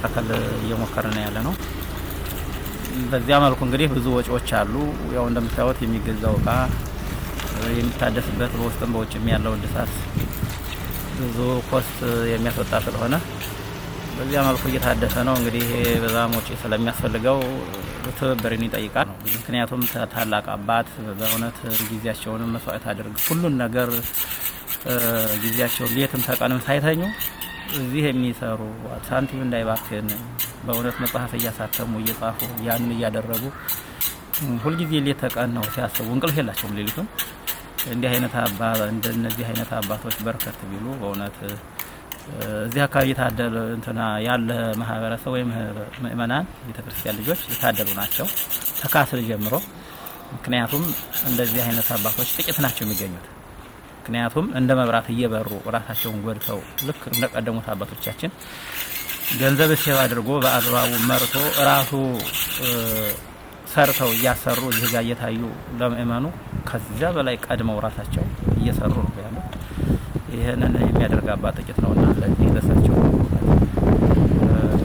Speaker 3: አካል እየሞከርን ያለ ነው። በዚያ መልኩ እንግዲህ ብዙ ወጪዎች አሉ። ያው እንደምታዩት የሚገዛው እቃ የሚታደስበት በውስጥም በውጭም ያለው እድሳት ብዙ ኮስት የሚያስወጣ ስለሆነ በዚያ መልኩ እየታደሰ ነው። እንግዲህ በዛም ወጪ ስለሚያስፈልገው ትብብርን ይጠይቃል። ምክንያቱም ታላቅ አባት በእውነት ጊዜያቸውን መስዋዕት አድርግ ሁሉን ነገር ጊዜያቸውን ሌትም ተቀንም ሳይተኙ እዚህ የሚሰሩ ሳንቲም እንዳይባክን በእውነት መጽሐፍ እያሳተሙ እየጻፉ ያን እያደረጉ ሁልጊዜ ሌት ተቀን ነው ሲያስቡ፣ እንቅልፍ የላቸውም ሌሊቱን። እንደነዚህ አይነት አባቶች በርከት ቢሉ በእውነት እዚህ አካባቢ የታደለ ያለ ማህበረሰብ ወይም ምእመናን ቤተክርስቲያን ልጆች የታደሉ ናቸው ተካስል ጀምሮ። ምክንያቱም እንደዚህ አይነት አባቶች ጥቂት ናቸው የሚገኙት። ምክንያቱም እንደ መብራት እየበሩ ራሳቸውን ጎድተው ልክ እንደቀደሙት አባቶቻችን ገንዘብ ሴቭ አድርጎ በአግባቡ መርቶ ራሱ ሰርተው እያሰሩ እዚህ ጋር እየታዩ ለምእመኑ ከዚያ በላይ ቀድመው ራሳቸው እየሰሩ ነው ያለው። ይሄንን የሚያደርግ አባት ጥቂት ነውና ለዚህ ለሳቸው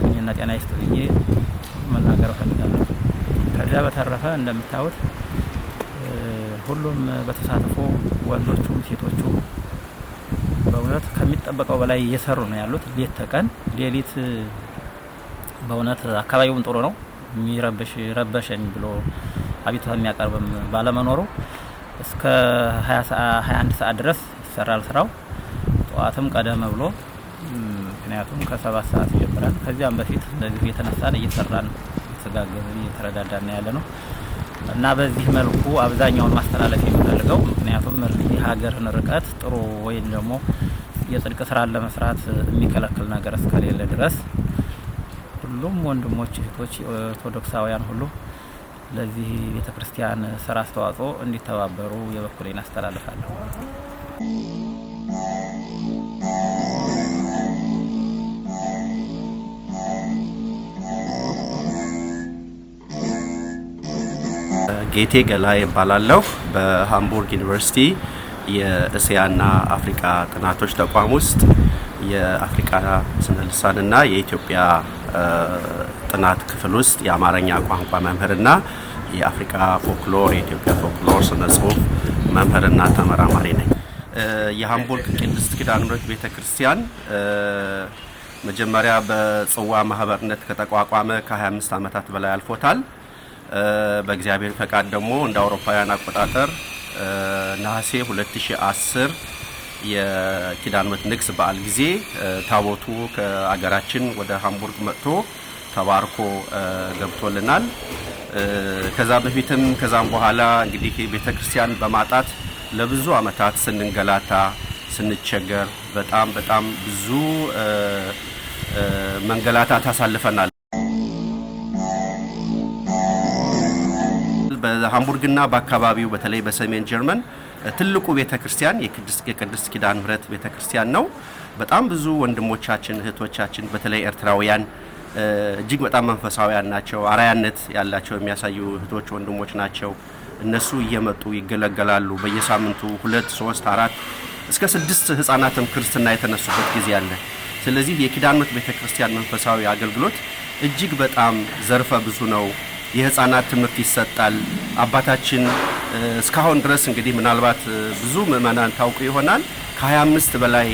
Speaker 3: እኛና ጤና ይስጥ ብዬ መናገር ፈልጋለሁ። ከዚያ በተረፈ እንደምታዩት ሁሉም በተሳትፎ ወንዶቹም ሴቶቹ በእውነት ከሚጠበቀው በላይ እየሰሩ ነው ያሉት። ሌት ተቀን ሌሊት በእውነት አካባቢውን ጥሩ ነው ረበሸኝ ብሎ አቤቱታ የሚያቀርብም ባለመኖሩ እስከ 21 ሰዓት ድረስ ይሰራል ስራው። ጠዋትም ቀደም ብሎ ምክንያቱም ከ7 ሰዓት ይጀምራል። ከዚያም በፊት እንደዚህ የተነሳን እየሰራን ተጋገዝን እየተረዳዳን ያለ ነው እና በዚህ መልኩ አብዛኛውን ማስተላለፍ የሚፈልገው ምክንያቱም የሀገርን ርቀት ጥሩ ወይም ደግሞ የጽድቅ ስራን ለመስራት የሚከለክል ነገር እስከሌለ ድረስ ሁሉም ወንድሞች እህቶች ኦርቶዶክሳውያን ሁሉ ለዚህ ቤተክርስቲያን ስራ አስተዋጽኦ እንዲተባበሩ የበኩሌን አስተላልፋለሁ።
Speaker 4: ጌቴ ገላይ እባላለሁ። በሃምቡርግ ዩኒቨርሲቲ የእስያና አፍሪካ ጥናቶች ተቋም ውስጥ የአፍሪካ ስነ ልሳንና የኢትዮጵያ ጥናት ክፍል ውስጥ የአማርኛ ቋንቋ መምህርና የአፍሪካ ፎክሎር የኢትዮጵያ ፎክሎር ስነ ጽሁፍ መምህርና ተመራማሪ ነኝ። የሃምቡርግ ቅድስት ኪዳነ ምሕረት ቤተክርስቲያን መጀመሪያ በጽዋ ማህበርነት ከተቋቋመ ከ25 ዓመታት በላይ አልፎታል። በእግዚአብሔር ፈቃድ ደግሞ እንደ አውሮፓውያን አቆጣጠር ነሐሴ 2010 የኪዳነ ምሕረት ንግስ በዓል ጊዜ ታቦቱ ከአገራችን ወደ ሃምቡርግ መጥቶ ተባርኮ ገብቶልናል። ከዛ በፊትም ከዛም በኋላ እንግዲህ ቤተክርስቲያን በማጣት ለብዙ ዓመታት ስንንገላታ ስንቸገር በጣም ብዙ መንገላታት አሳልፈናል። በሃምቡርግና በአካባቢው በተለይ በሰሜን ጀርመን ትልቁ ቤተክርስቲያን የቅድስት ኪዳነ ምሕረት ቤተክርስቲያን ነው። በጣም ብዙ ወንድሞቻችን እህቶቻችን በተለይ ኤርትራውያን እጅግ በጣም መንፈሳውያን ናቸው። አርአያነት ያላቸው የሚያሳዩ እህቶች ወንድሞች ናቸው። እነሱ እየመጡ ይገለገላሉ። በየሳምንቱ 2፣ 3፣ 4 እስከ 6 ህፃናትም ክርስትና የተነሱበት ጊዜ አለ። ስለዚህ የኪዳነ ምሕረት ቤተክርስቲያን መንፈሳዊ አገልግሎት እጅግ በጣም ዘርፈ ብዙ ነው። የህፃናት ትምህርት ይሰጣል። አባታችን እስካሁን ድረስ እንግዲህ ምናልባት ብዙ ምእመናን ታውቁ ይሆናል ከ25 በላይ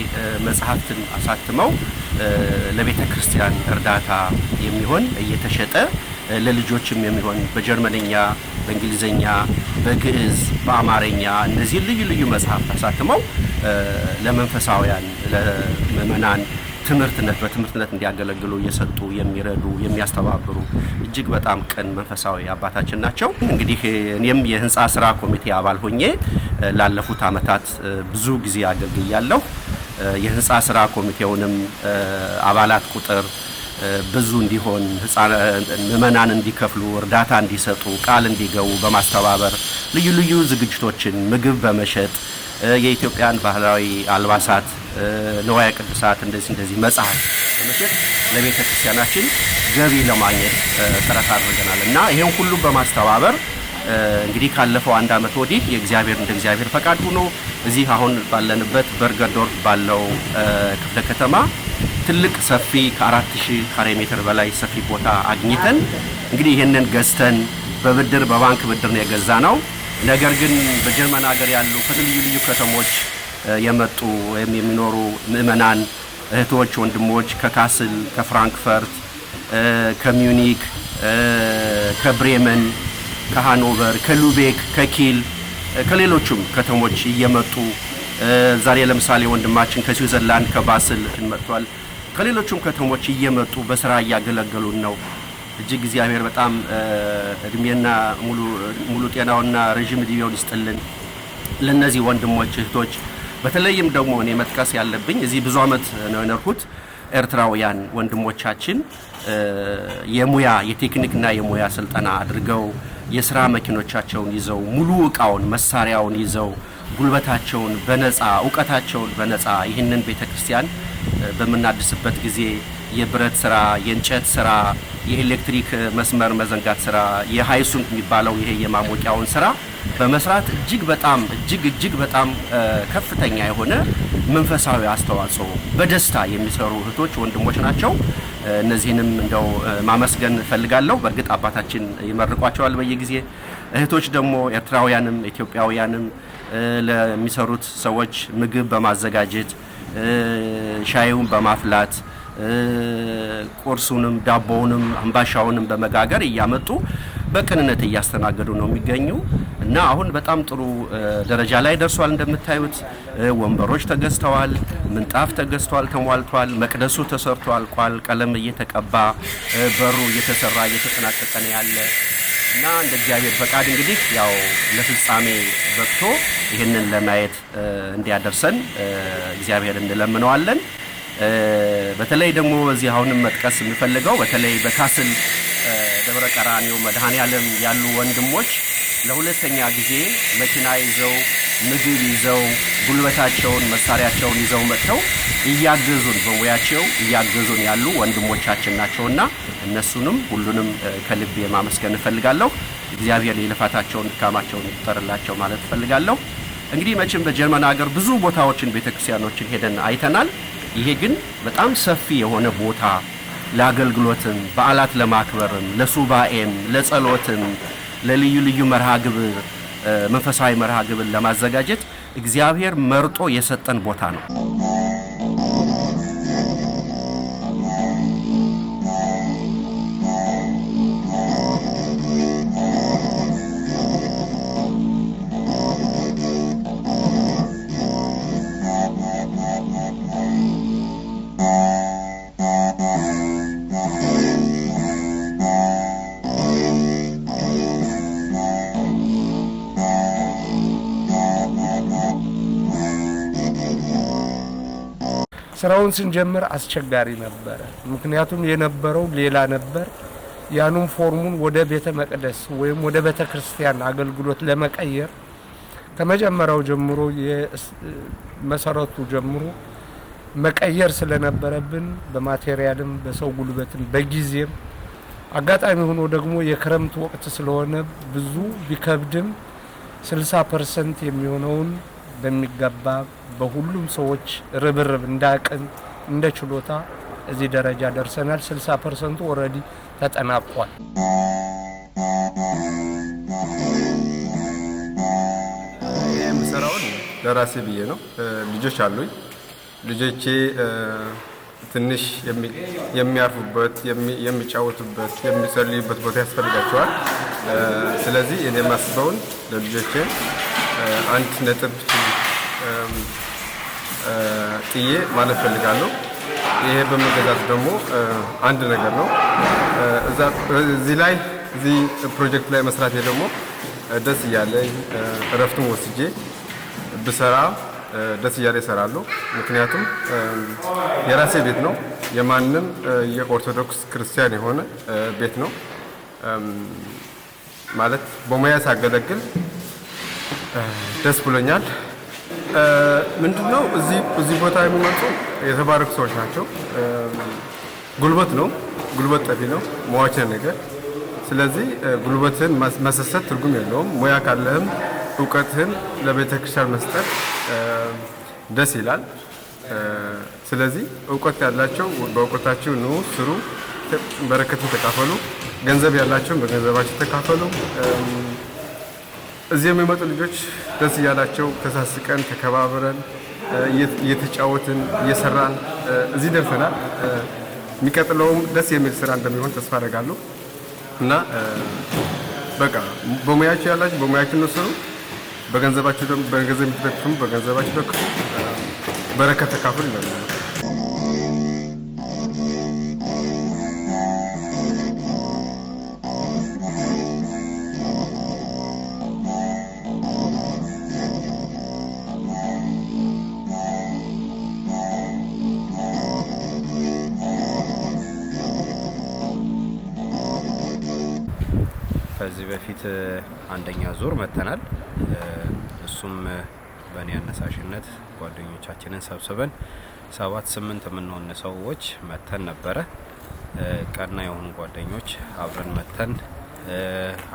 Speaker 4: መጽሐፍትን አሳትመው ለቤተ ክርስቲያን እርዳታ የሚሆን እየተሸጠ ለልጆችም የሚሆን በጀርመንኛ፣ በእንግሊዘኛ፣ በግዕዝ፣ በአማርኛ እነዚህ ልዩ መጽሐፍት አሳትመው ለመንፈሳውያን ለምእመናን በትምህርትነት እንዲያገለግሉ እየሰጡ የሚረዱ የሚያስተባብሩ እጅግ በጣም ቅን መንፈሳዊ አባታችን ናቸው። እንግዲህ እኔም የህንፃ ስራ ኮሚቴ አባል ሆኜ ላለፉት ዓመታት ብዙ ጊዜ አገልግያለሁ። የህንፃ ስራ ኮሚቴውንም አባላት ቁጥር ብዙ እንዲሆን ምእመናን እንዲከፍሉ እርዳታ እንዲሰጡ ቃል እንዲገቡ በማስተባበር ልዩ ዝግጅቶችን ምግብ በመሸጥ የኢትዮጵያን ባህላዊ አልባሳት ንዋየ ቅድሳት እንደዚህ መጽሐፍ በመሸጥ ለቤተ ክርስቲያናችን ገቢ ለማግኘት ጥረት አድርገናል እና ይሄን ሁሉ በማስተባበር እንግዲህ ካለፈው 1 ዓመት ወዲህ እንደ እግዚአብሔር ፈቃድ ሆኖ እዚህ አሁን ባለንበት በርገርዶርፍ ባለው ክፍለ ከተማ ትልቅ ሰፊ ከ4000 ካሬ ሜትር በላይ ሰፊ ቦታ አግኝተን እንግዲህ ይሄንን ገዝተን በባንክ ብድር ነው የገዛነው። ነገር ግን በጀርመን ሀገር ያሉ ከልዩ ከተሞች የመጡ ወይም የሚኖሩ ምእመናን እህቶች፣ ወንድሞች ከካስል፣ ከፍራንክፈርት፣ ከሚዩኒክ፣ ከብሬመን፣ ከሃኖቨር፣ ከሉቤክ፣ ከኪል ከሌሎችም ከተሞች እየመጡ ዛሬ ለምሳሌ ወንድማችን ከስዊዘርላንድ ከባስል መጥቷል። ከሌሎችም ከተሞች እየመጡ በስራ እያገለገሉን ነው። እጅግ እግዚአብሔር በጣም እድሜና ሙሉ ጤናውና ረጅም ዕድሜውን ይስጥልን። ለነዚህ ወንድሞች እህቶች በተለይም ደግሞ እኔ መጥቀስ ያለብኝ እዚህ ብዙ ዓመት ነው የኖርኩት ኤርትራውያን ወንድሞቻችን የቴክኒክና የሙያ ስልጠና አድርገው የሥራ መኪኖቻቸውን ይዘው ሙሉ ዕቃውን መሳሪያውን ይዘው ጉልበታቸውን በነፃ ዕውቀታቸውን በነፃ ይህንን ቤተክርስቲያን በመናድስበት ጊዜ የብረት ስራ፣ የእንጨት ስራ፣ የኤሌክትሪክ መስመር መዘንጋት ስራ፣ የሃይሱንግ የሚባለው ይሄ የማሞቂያውን ስራ በመስራት እጅግ በጣም ከፍተኛ የሆነ መንፈሳዊ አስተዋጽኦ በደስታ የሚሰሩ እህቶች ወንድሞች ናቸው። እነዚህንም እንደው ማመስገን ፈልጋለሁ። በእርግጥ አባታችን ይመርቋቸዋል በየጊዜ። እህቶች ደግሞ ኤርትራውያንም ኢትዮጵያውያንም ለሚሰሩት ሰዎች ምግብ በማዘጋጀት ሻዩን በማፍላት ቁርሱንም ዳቦውንም አምባሻውንም በመጋገር እያመጡ በቅንነት እያስተናገዱ ነው የሚገኙ እና አሁን በጣም ጥሩ ደረጃ ላይ ደርሷል። እንደምታዩት ወንበሮች ተገዝተዋል፣ ምንጣፍ ተገዝቷል፣ ተሟልቷል፣ መቅደሱ ተሰርቶ አልቋል፣ ቀለም እየተቀባ በሩ እየተሰራ እየተጠናቀቀ ነው ያለ እና እንደ እግዚአብሔር ፈቃድ እንግዲህ ያው ለፍጻሜ በቅቶ ይህንን ለማየት እንዲያደርሰን እግዚአብሔር እንለምነዋለን። በተለይ ደግሞ እዚህ አሁንም መጥቀስ የምፈልገው በተለይ በካስል ደብረ ቀራኒዮ መድኃኔዓለም ያሉ ወንድሞች ለሁለተኛ ጊዜ መኪና ይዘው ምግብ ይዘው ጉልበታቸውን መሳሪያቸውን ይዘው መጥተው እያገዙን በሙያቸው እያገዙን ያሉ ወንድሞቻችን ናቸውና እነሱንም ሁሉንም ከልብ ማመስገን እፈልጋለሁ። እግዚአብሔር የልፋታቸውን ድካማቸውን ይጠርላቸው ማለት እፈልጋለሁ። እንግዲህ መቼም በጀርመን ሀገር ብዙ ቦታዎችን ቤተክርስቲያኖችን ሄደን አይተናል። ይሄ ግን በጣም ሰፊ የሆነ ቦታ ለአገልግሎትም በዓላት ለማክበርም ለሱባኤም ለጸሎትም ለልዩ መርሃ ግብር መንፈሳዊ መርሃ ግብር ለማዘጋጀት እግዚአብሔር መርጦ የሰጠን ቦታ ነው።
Speaker 5: ስራውን ስንጀምር አስቸጋሪ ነበር። ምክንያቱም የነበረው ሌላ ነበር። ያኑን ፎርሙን ወደ ቤተ መቅደስ ወይም ወደ ቤተ ክርስቲያን አገልግሎት ለመቀየር ከመጀመሪያው ጀምሮ የመሰረቱ ጀምሮ መቀየር ስለነበረብን በማቴሪያልም በሰው ጉልበትም በጊዜም አጋጣሚ ሆኖ ደግሞ የክረምት ወቅት ስለሆነ ብዙ ቢከብድም 60% የሚሆነውን በሚገባ በሁሉም ሰዎች ርብርብ እንዳቅም እንደ ችሎታ እዚህ ደረጃ ደርሰናል። 60% ኦሬዲ ተጠናቋል።
Speaker 6: የምሰራው ለራሴ ብዬ ነው። ልጆች አሉኝ። ልጆቼ ትንሽ የሚያርፉበት፣ የሚጫወቱበት፣ የሚጸልዩበት ቦታ ያስፈልጋቸዋል። ስለዚህ እኔ የማስበውን ለልጆቼ 1 ጥዬ ማለት ፈልጋለሁ። ይሄ በመገዛት ደግሞ አንድ ነገር ነው። እዚህ ፕሮጀክት ላይ መስራቴ ደግሞ ደስ እያለኝ እረፍቱን ወስጄ ብሰራ ደስ እያለ እሰራለሁ። ምክንያቱም የራሴ ቤት ነው። የማንም የኦርቶዶክስ ክርስቲያን የሆነ ቤት ነው። ማለት በሙያ ሳገለግል ደስ ብሎኛል። ምንድነው እዚህ ቦታ የሚመጡ የተባረኩ ሰዎች ናቸው። ጉልበት ነው፣ ጉልበት ጠፊ ነው፣ መዋቻ ነገር። ስለዚህ ጉልበትን መሰሰት ትርጉም የለውም። ሙያ ካለህም እውቀትህን ለቤተ ክርስቲያን መስጠት ደስ ይላል። ስለዚህ እውቀት ያላቸው በእውቀታቸው ኑ ስሩ፣ በረከትን ተካፈሉ። ገንዘብ ያላቸውን በገንዘባቸው ተካፈሉ። እዚህ የሚመጡ ልጆች ደስ እያላቸው ተሳስቀን ተከባብረን እየተጫወትን እየሰራን እዚህ ደርሰናል። የሚቀጥለውም ደስ የሚል ስራ እንደሚሆን ተስፋ አደርጋለሁ እና በቃ በሙያቸው ያላችሁ በሙያችሁ ነው ስሩ። በገንዘባችሁ ደግሞ በገንዘብ የምትደክሙ በገንዘባችሁ ደክሙ፣ በረከት ተካፈሉ ይላል።
Speaker 7: ከዚህ በፊት አንደኛ ዙር መተናል። እሱም በእኔ አነሳሽነት ጓደኞቻችንን ሰብስበን 7-8 የምንሆን ሰዎች መተን ነበረ። ቀና የሆኑ ጓደኞች አብረን መተን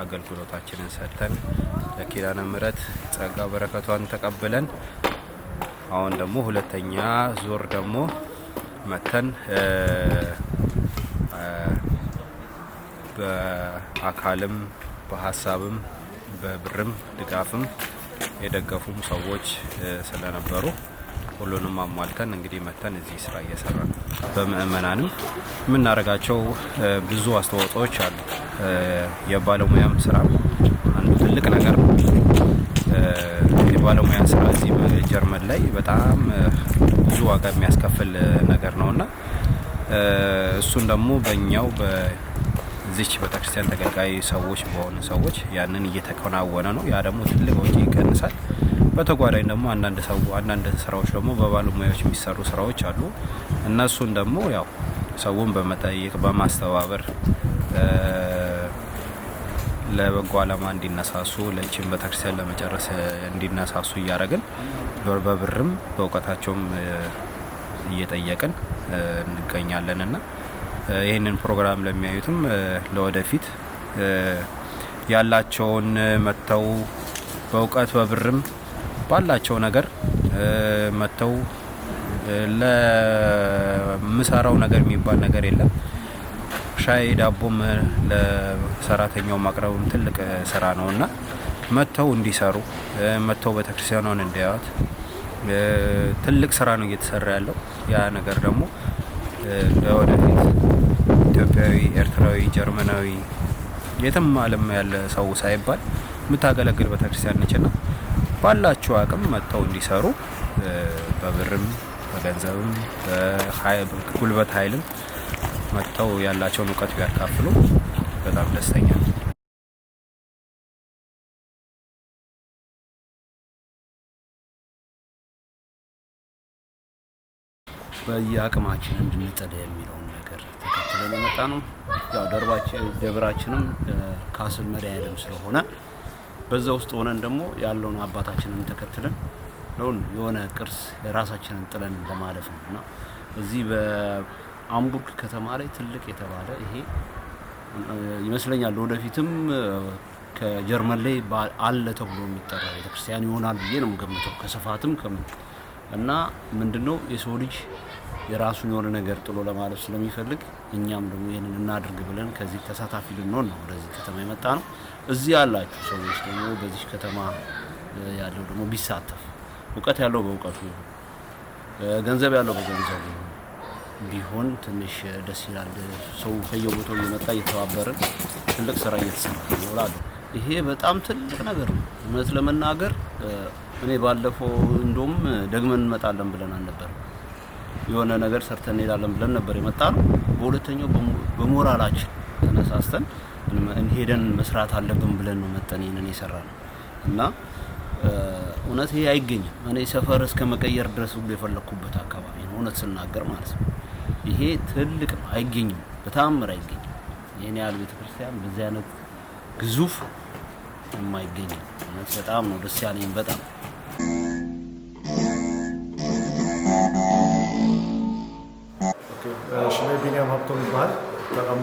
Speaker 7: አገልግሎታችንን ሰጥተን ለኪዳነ ምሕረት ጸጋ በረከቷን ተቀብለን አሁን ደግሞ ሁለተኛ ዙር ደግሞ መተን በአካልም በሀሳብም በብርም ድጋፍም የደገፉም ሰዎች ስለነበሩ ሁሉንም አሟልተን እንግዲህ መተን እዚህ ስራ እየሰራን በምእመናንም የምናደርጋቸው ብዙ አስተዋጽኦዎች አሉ። የባለሙያም ስራ አንዱ ትልቅ ነገር ነው። የባለሙያ ስራ እዚህ በጀርመን ላይ በጣም ብዙ ዋጋ የሚያስከፍል ነገር ነውና እሱን ደግሞ በእኛው እዚች ቤተክርስቲያን ተገልጋይ ሰዎች በሆኑ ሰዎች ያንን እየተከናወነ ነው። ያ ደግሞ ትልቅ ወጪ ይቀንሳል። በተጓዳኝ ደግሞ አንዳንድ ስራዎች ደግሞ በባለሙያዎች የሚሰሩ ስራዎች አሉ። እነሱን ደግሞ ያው ሰውን በመጠየቅ በማስተባበር ለበጎ ዓላማ እንዲነሳሱ ለችን ቤተክርስቲያን ለመጨረስ እንዲነሳሱ እያደረግን በብርም በእውቀታቸውም እየጠየቅን እንገኛለንና ይህንን ፕሮግራም ለሚያዩትም ለወደፊት ያላቸውን መተው በእውቀት በብርም ባላቸው ነገር መተው ለምሰራው ነገር የሚባል ነገር የለም። ሻይ ዳቦም ለሰራተኛው ማቅረብም ትልቅ ስራ ነውና መተው እንዲሰሩ መተው ቤተክርስቲያኗን እንዲያዩት ትልቅ ስራ ነው እየተሰራ ያለው። ያ ነገር ደግሞ ለወደፊት ኢትዮጵያዊ፣ ኤርትራዊ፣ ጀርመናዊ የትም ዓለም ያለ ሰው ሳይባል የምታገለግል ቤተክርስቲያን ነችና ባላቸው አቅም መጥተው እንዲሰሩ በብርም በገንዘብም በጉልበት ኃይልም መጥተው ያላቸውን እውቀት ቢያካፍሉ በጣም ደስተኛ ነው።
Speaker 8: በየአቅማችን እንድንጸልይ የሚለውን ነገር ተከትለን የመጣ ነው። ያው ደብራችንም ካስል መድኃኔዓለም ስለሆነ በዛ ውስጥ ሆነን ደግሞ ያለውን አባታችንን ተከትለን ነው የሆነ ቅርስ የራሳችንን ጥለን ለማለፍ ነውና እዚህ በአምቡርግ ከተማ ላይ ትልቅ የተባለ ይሄ ይመስለኛል ወደፊትም ከጀርመን ላይ አለ ተብሎ የሚጠራ ቤተክርስቲያን ይሆናል ብዬ ነው የምገምተው። ከስፋትም እና ምንድነው የሰው ልጅ የራሱን የሆነ ነገር ጥሎ ለማለፍ ስለሚፈልግ እኛም ደግሞ ይሄንን እናድርግ ብለን ከዚህ ተሳታፊ ልንሆን ነው ወደዚህ ከተማ የመጣ ነው። እዚህ ያላችሁ ሰዎች ደግሞ በዚህ ከተማ ያለው ደግሞ ቢሳተፍ እውቀት ያለው በእውቀቱ ገንዘብ ያለው በገንዘቡ ቢሆን ትንሽ ደስ ይላል። ሰው ከየቦታው እየመጣ እየተባበረ ትልቅ ስራ እየተሰራ ነው እላለሁ። ይሄ በጣም ትልቅ ነገር ነው። እውነት ለመናገር እኔ ባለፈው እንደውም ደግመን እንመጣለን ብለን አልነበር፣ የሆነ ነገር ሰርተን እንሄዳለን ብለን ነበር የመጣ ነው። በሁለተኛው በሞራላችን ተነሳስተን እንሄደን መስራት አለብን ብለን ነው መጠን ይሄንን የሰራነው እና እውነት ይሄ አይገኝም። እኔ ሰፈር እስከ መቀየር ድረስ ሁሉ የፈለኩበት አካባቢ ነው እውነት ስናገር ማለት ነው። ይሄ ትልቅ ነው፣ አይገኝም፣ በታምር አይገኝም። ይሄን ያህል ቤተክርስቲያን በዚህ አይነት ግዙፍ የማይገኝ እውነት በጣም ነው ደስ ያለኝ በጣም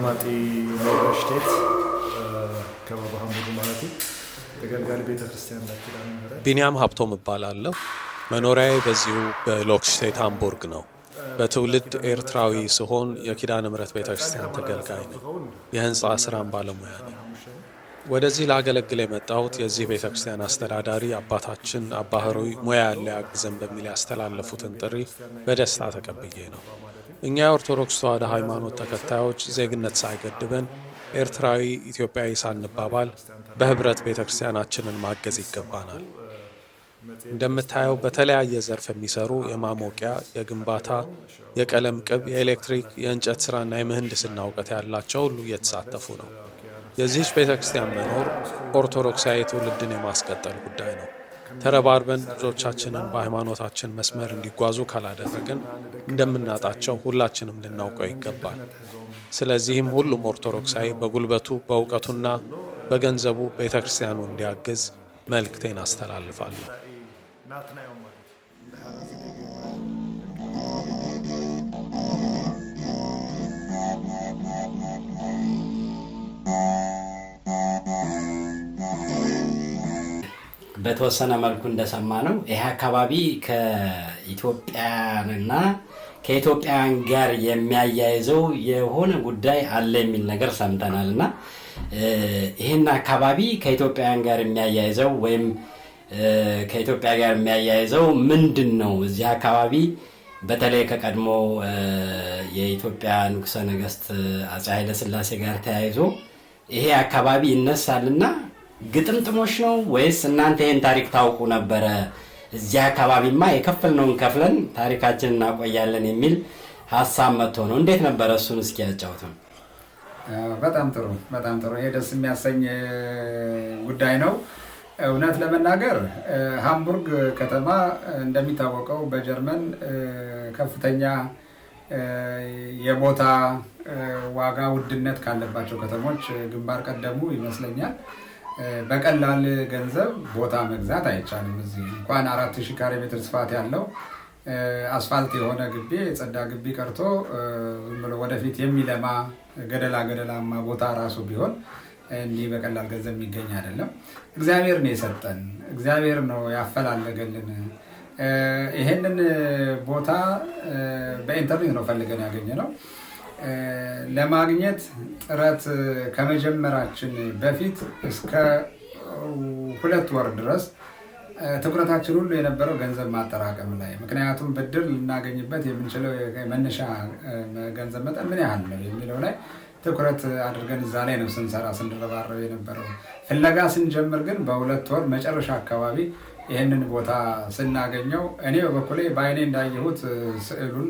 Speaker 9: አለማጤ ዩኒቨርሲቲ ከበባሃሙዱ ማለት ተገልጋሊ ቤተክርስቲያን ላኪዳን ምሕረት
Speaker 10: ቢኒያም ሀብቶም እባላለሁ። መኖሪያዬ በዚሁ በሎክስቴት ሃምቡርግ ነው። በትውልድ ኤርትራዊ ሲሆን የኪዳነ ምሕረት ቤተክርስቲያን ተገልጋይ ነኝ። የህንፃ ስራም ባለሙያ ነኝ። ወደዚህ ላገለግል የመጣሁት የዚህ ቤተክርስቲያን አስተዳዳሪ አባታችን አባ ኅሩይ ሙያ ያለ ያግዘን በሚል ያስተላለፉትን ጥሪ በደስታ ተቀብዬ ነው። እኛ የኦርቶዶክስ ተዋሕዶ ሃይማኖት ተከታዮች ዜግነት ሳይገድበን ኤርትራዊ ኢትዮጵያዊ ሳንባባል በህብረት ቤተክርስቲያናችንን ማገዝ ይገባናል። እንደምታየው በተለያየ ዘርፍ የሚሰሩ የማሞቂያ፣ የግንባታ፣ የቀለም ቅብ፣ የኤሌክትሪክ፣ የእንጨት ስራና የምህንድስና እውቀት ያላቸው ሁሉ እየተሳተፉ ነው። የዚህች ቤተክርስቲያን መኖር ኦርቶዶክሳዊ ትውልድን የማስቀጠል ጉዳይ ነው። ተረባርበን ልጆቻችንን በሃይማኖታችን መስመር እንዲጓዙ ካላደረግን እንደምናጣቸው ሁላችንም ልናውቀው ይገባል። ስለዚህም ሁሉም ኦርቶዶክሳዊ በጉልበቱ በእውቀቱና በገንዘቡ ቤተክርስቲያኑ እንዲያግዝ መልእክቴን አስተላልፋለሁ።
Speaker 1: በተወሰነ መልኩ እንደሰማ ነው ይሄ አካባቢ ከኢትዮጵያንና ከኢትዮጵያን ጋር የሚያያይዘው የሆነ ጉዳይ አለ የሚል ነገር ሰምተናል እና ይህን አካባቢ ከኢትዮጵያን ጋር የሚያያይዘው ወይም ከኢትዮጵያ ጋር የሚያያይዘው ምንድን ነው? እዚህ አካባቢ በተለይ ከቀድሞ የኢትዮጵያ ንጉሠ ነገሥት አፄ ኃይለ ሥላሴ ጋር ተያይዞ ይሄ አካባቢ ይነሳልና ግጥምጥሞች ነው ወይስ እናንተ ይሄን ታሪክ ታውቁ ነበረ? እዚህ አካባቢማ የከፈልነውን ከፍለን ታሪካችንን እናቆያለን የሚል ሀሳብ መጥቶ ነው። እንዴት ነበረ? እሱን እስኪ ያጫውቱን።
Speaker 2: በጣም ጥሩ። ይሄ ደስ የሚያሰኝ ጉዳይ ነው። እውነት ለመናገር ሃምቡርግ ከተማ እንደሚታወቀው በጀርመን ከፍተኛ የቦታ ዋጋ ውድነት ካለባቸው ከተሞች ግንባር ቀደሙ ይመስለኛል። በቀላል ገንዘብ ቦታ መግዛት አይቻልም። እዚህ እንኳን 4000 ካሬ ሜትር ስፋት ያለው አስፋልት የሆነ ግቢ የጸዳ ግቢ ቀርቶ ዝም ብሎ ወደፊት የሚለማ ገደላማ ቦታ ራሱ ቢሆን እንዲህ በቀላል ገንዘብ የሚገኝ አይደለም። እግዚአብሔር ነው የሰጠን፣ እግዚአብሔር ነው ያፈላለገልን። ይሄንን ቦታ በኢንተርኔት ነው ፈልገን ያገኘ ነው። ለማግኘት ጥረት ከመጀመራችን በፊት እስከ 2 ወር ድረስ ትኩረታችን ሁሉ የነበረው ገንዘብ ማጠራቀም ላይ፣ ምክንያቱም ብድር ልናገኝበት የምንችለው መነሻ ገንዘብ መጠን ምን ያህል ነው የሚለው ላይ ትኩረት አድርገን እዛ ላይ ነው ስንረባረብ የነበረው። ፍለጋ ስንጀምር ግን በ2 ወር መጨረሻ አካባቢ ይህንን ቦታ ስናገኘው እኔ በበኩሌ በአይኔ እንዳየሁት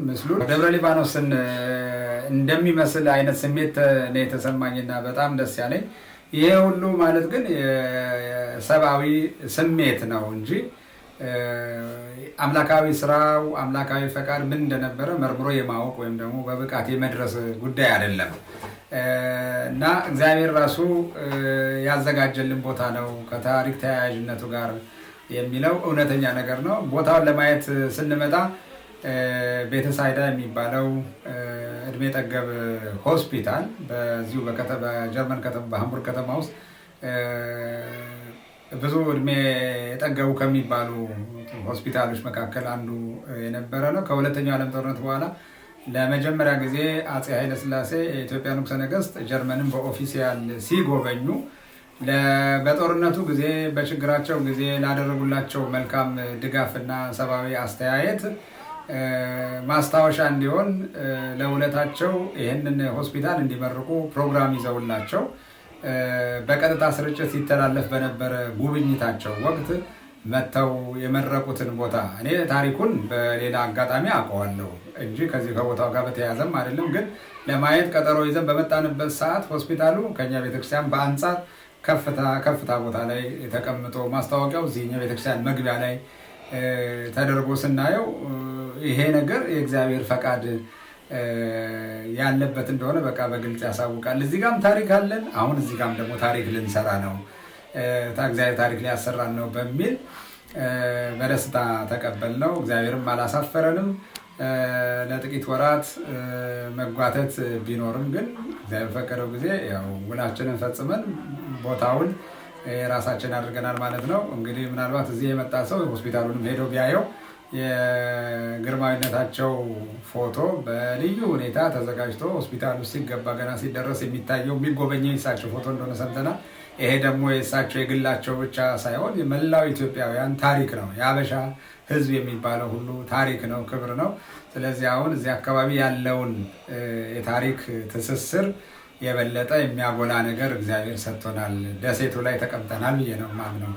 Speaker 2: ምስሉን ደብረ ሊባኖስን እንደሚመስል አይነት ስሜት ነው የተሰማኝና በጣም ደስ ያለኝ። ይሄ ሁሉ ማለት ግን ሰብአዊ ስሜት ነው እንጂ አምላካዊ ስራው አምላካዊ ፈቃድ ምን እንደነበረ መርምሮ የማወቅ ወይም ደግሞ በብቃት የመድረስ ጉዳይ አይደለም እና እግዚአብሔር ራሱ ያዘጋጀልን ቦታ ነው ከታሪክ ተያያዥነቱ ጋር የሚለው እውነተኛ ነገር ነው። ቦታውን ለማየት ስንመጣ ቤተሳይዳ የሚባለው እድሜ ጠገብ ሆስፒታል በዚሁ በጀርመን ከተማ በሃምቡርግ ከተማ ውስጥ ብዙ እድሜ የጠገቡ ከሚባሉ ሆስፒታሎች መካከል አንዱ የነበረ ነው። ከሁለተኛው ዓለም ጦርነት በኋላ ለመጀመሪያ ጊዜ አፄ ኃይለ ሥላሴ የኢትዮጵያ ንጉሠ ነገሥት ጀርመንን በኦፊሲያል ሲጎበኙ በጦርነቱ ጊዜ በችግራቸው ጊዜ ላደረጉላቸው መልካም ድጋፍና ሰብአዊ አስተያየት ማስታወሻ እንዲሆን ለውለታቸው ይህንን ሆስፒታል እንዲመርቁ ፕሮግራም ይዘውላቸው በቀጥታ ስርጭት ሲተላለፍ በነበረ ጉብኝታቸው ወቅት መጥተው የመረቁትን ቦታ እኔ ታሪኩን በሌላ አጋጣሚ አውቀዋለሁ እንጂ ከዚህ ከቦታው ጋር በተያያዘም አይደለም። ግን ለማየት ቀጠሮ ይዘን በመጣንበት ሰዓት ሆስፒታሉ ከኛ ቤተክርስቲያን በአንጻር ከፍታ ቦታ ላይ ተቀምጦ ማስታወቂያው እዚህኛ ቤተክርስቲያን መግቢያ ላይ ተደርጎ ስናየው ይሄ ነገር የእግዚአብሔር ፈቃድ ያለበት እንደሆነ በቃ በግልጽ ያሳውቃል። እዚህ ጋም ታሪክ አለን፣ አሁን እዚህ ጋም ደግሞ ታሪክ ልንሰራ ነው፣ እግዚአብሔር ታሪክ ሊያሰራን ነው በሚል በደስታ ተቀበልነው። እግዚአብሔርም አላሳፈረንም። ለጥቂት ወራት መጓተት ቢኖርም ግን እግዚአብሔር ፈቀደው ጊዜ ያው ውላችንን ፈጽመን ቦታውን የራሳችን አድርገናል ማለት ነው። እንግዲህ ምናልባት እዚህ የመጣ ሰው ሆስፒታሉንም ሄዶ ቢያየው የግርማዊነታቸው ፎቶ በልዩ ሁኔታ ተዘጋጅቶ ሆስፒታሉ ሲገባ ገና ሲደረስ የሚታየው የሚጎበኘው የእሳቸው ፎቶ እንደሆነ ሰምተናል። ይሄ ደግሞ የእሳቸው የግላቸው ብቻ ሳይሆን የመላው ኢትዮጵያውያን ታሪክ ነው። የአበሻ ሕዝብ የሚባለው ሁሉ ታሪክ ነው፣ ክብር ነው። ስለዚህ አሁን እዚህ አካባቢ ያለውን የታሪክ ትስስር የበለጠ የሚያጎላ ነገር እግዚአብሔር ሰጥቶናል። ደሴቱ ላይ ተቀምጠናል ብዬ ነው የማምነው።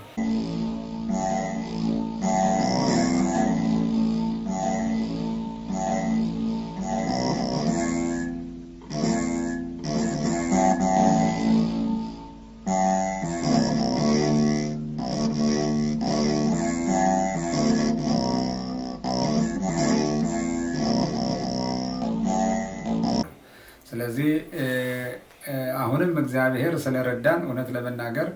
Speaker 2: ስለዚህ አሁንም እግዚአብሔር ስለረዳን እውነት ለመናገር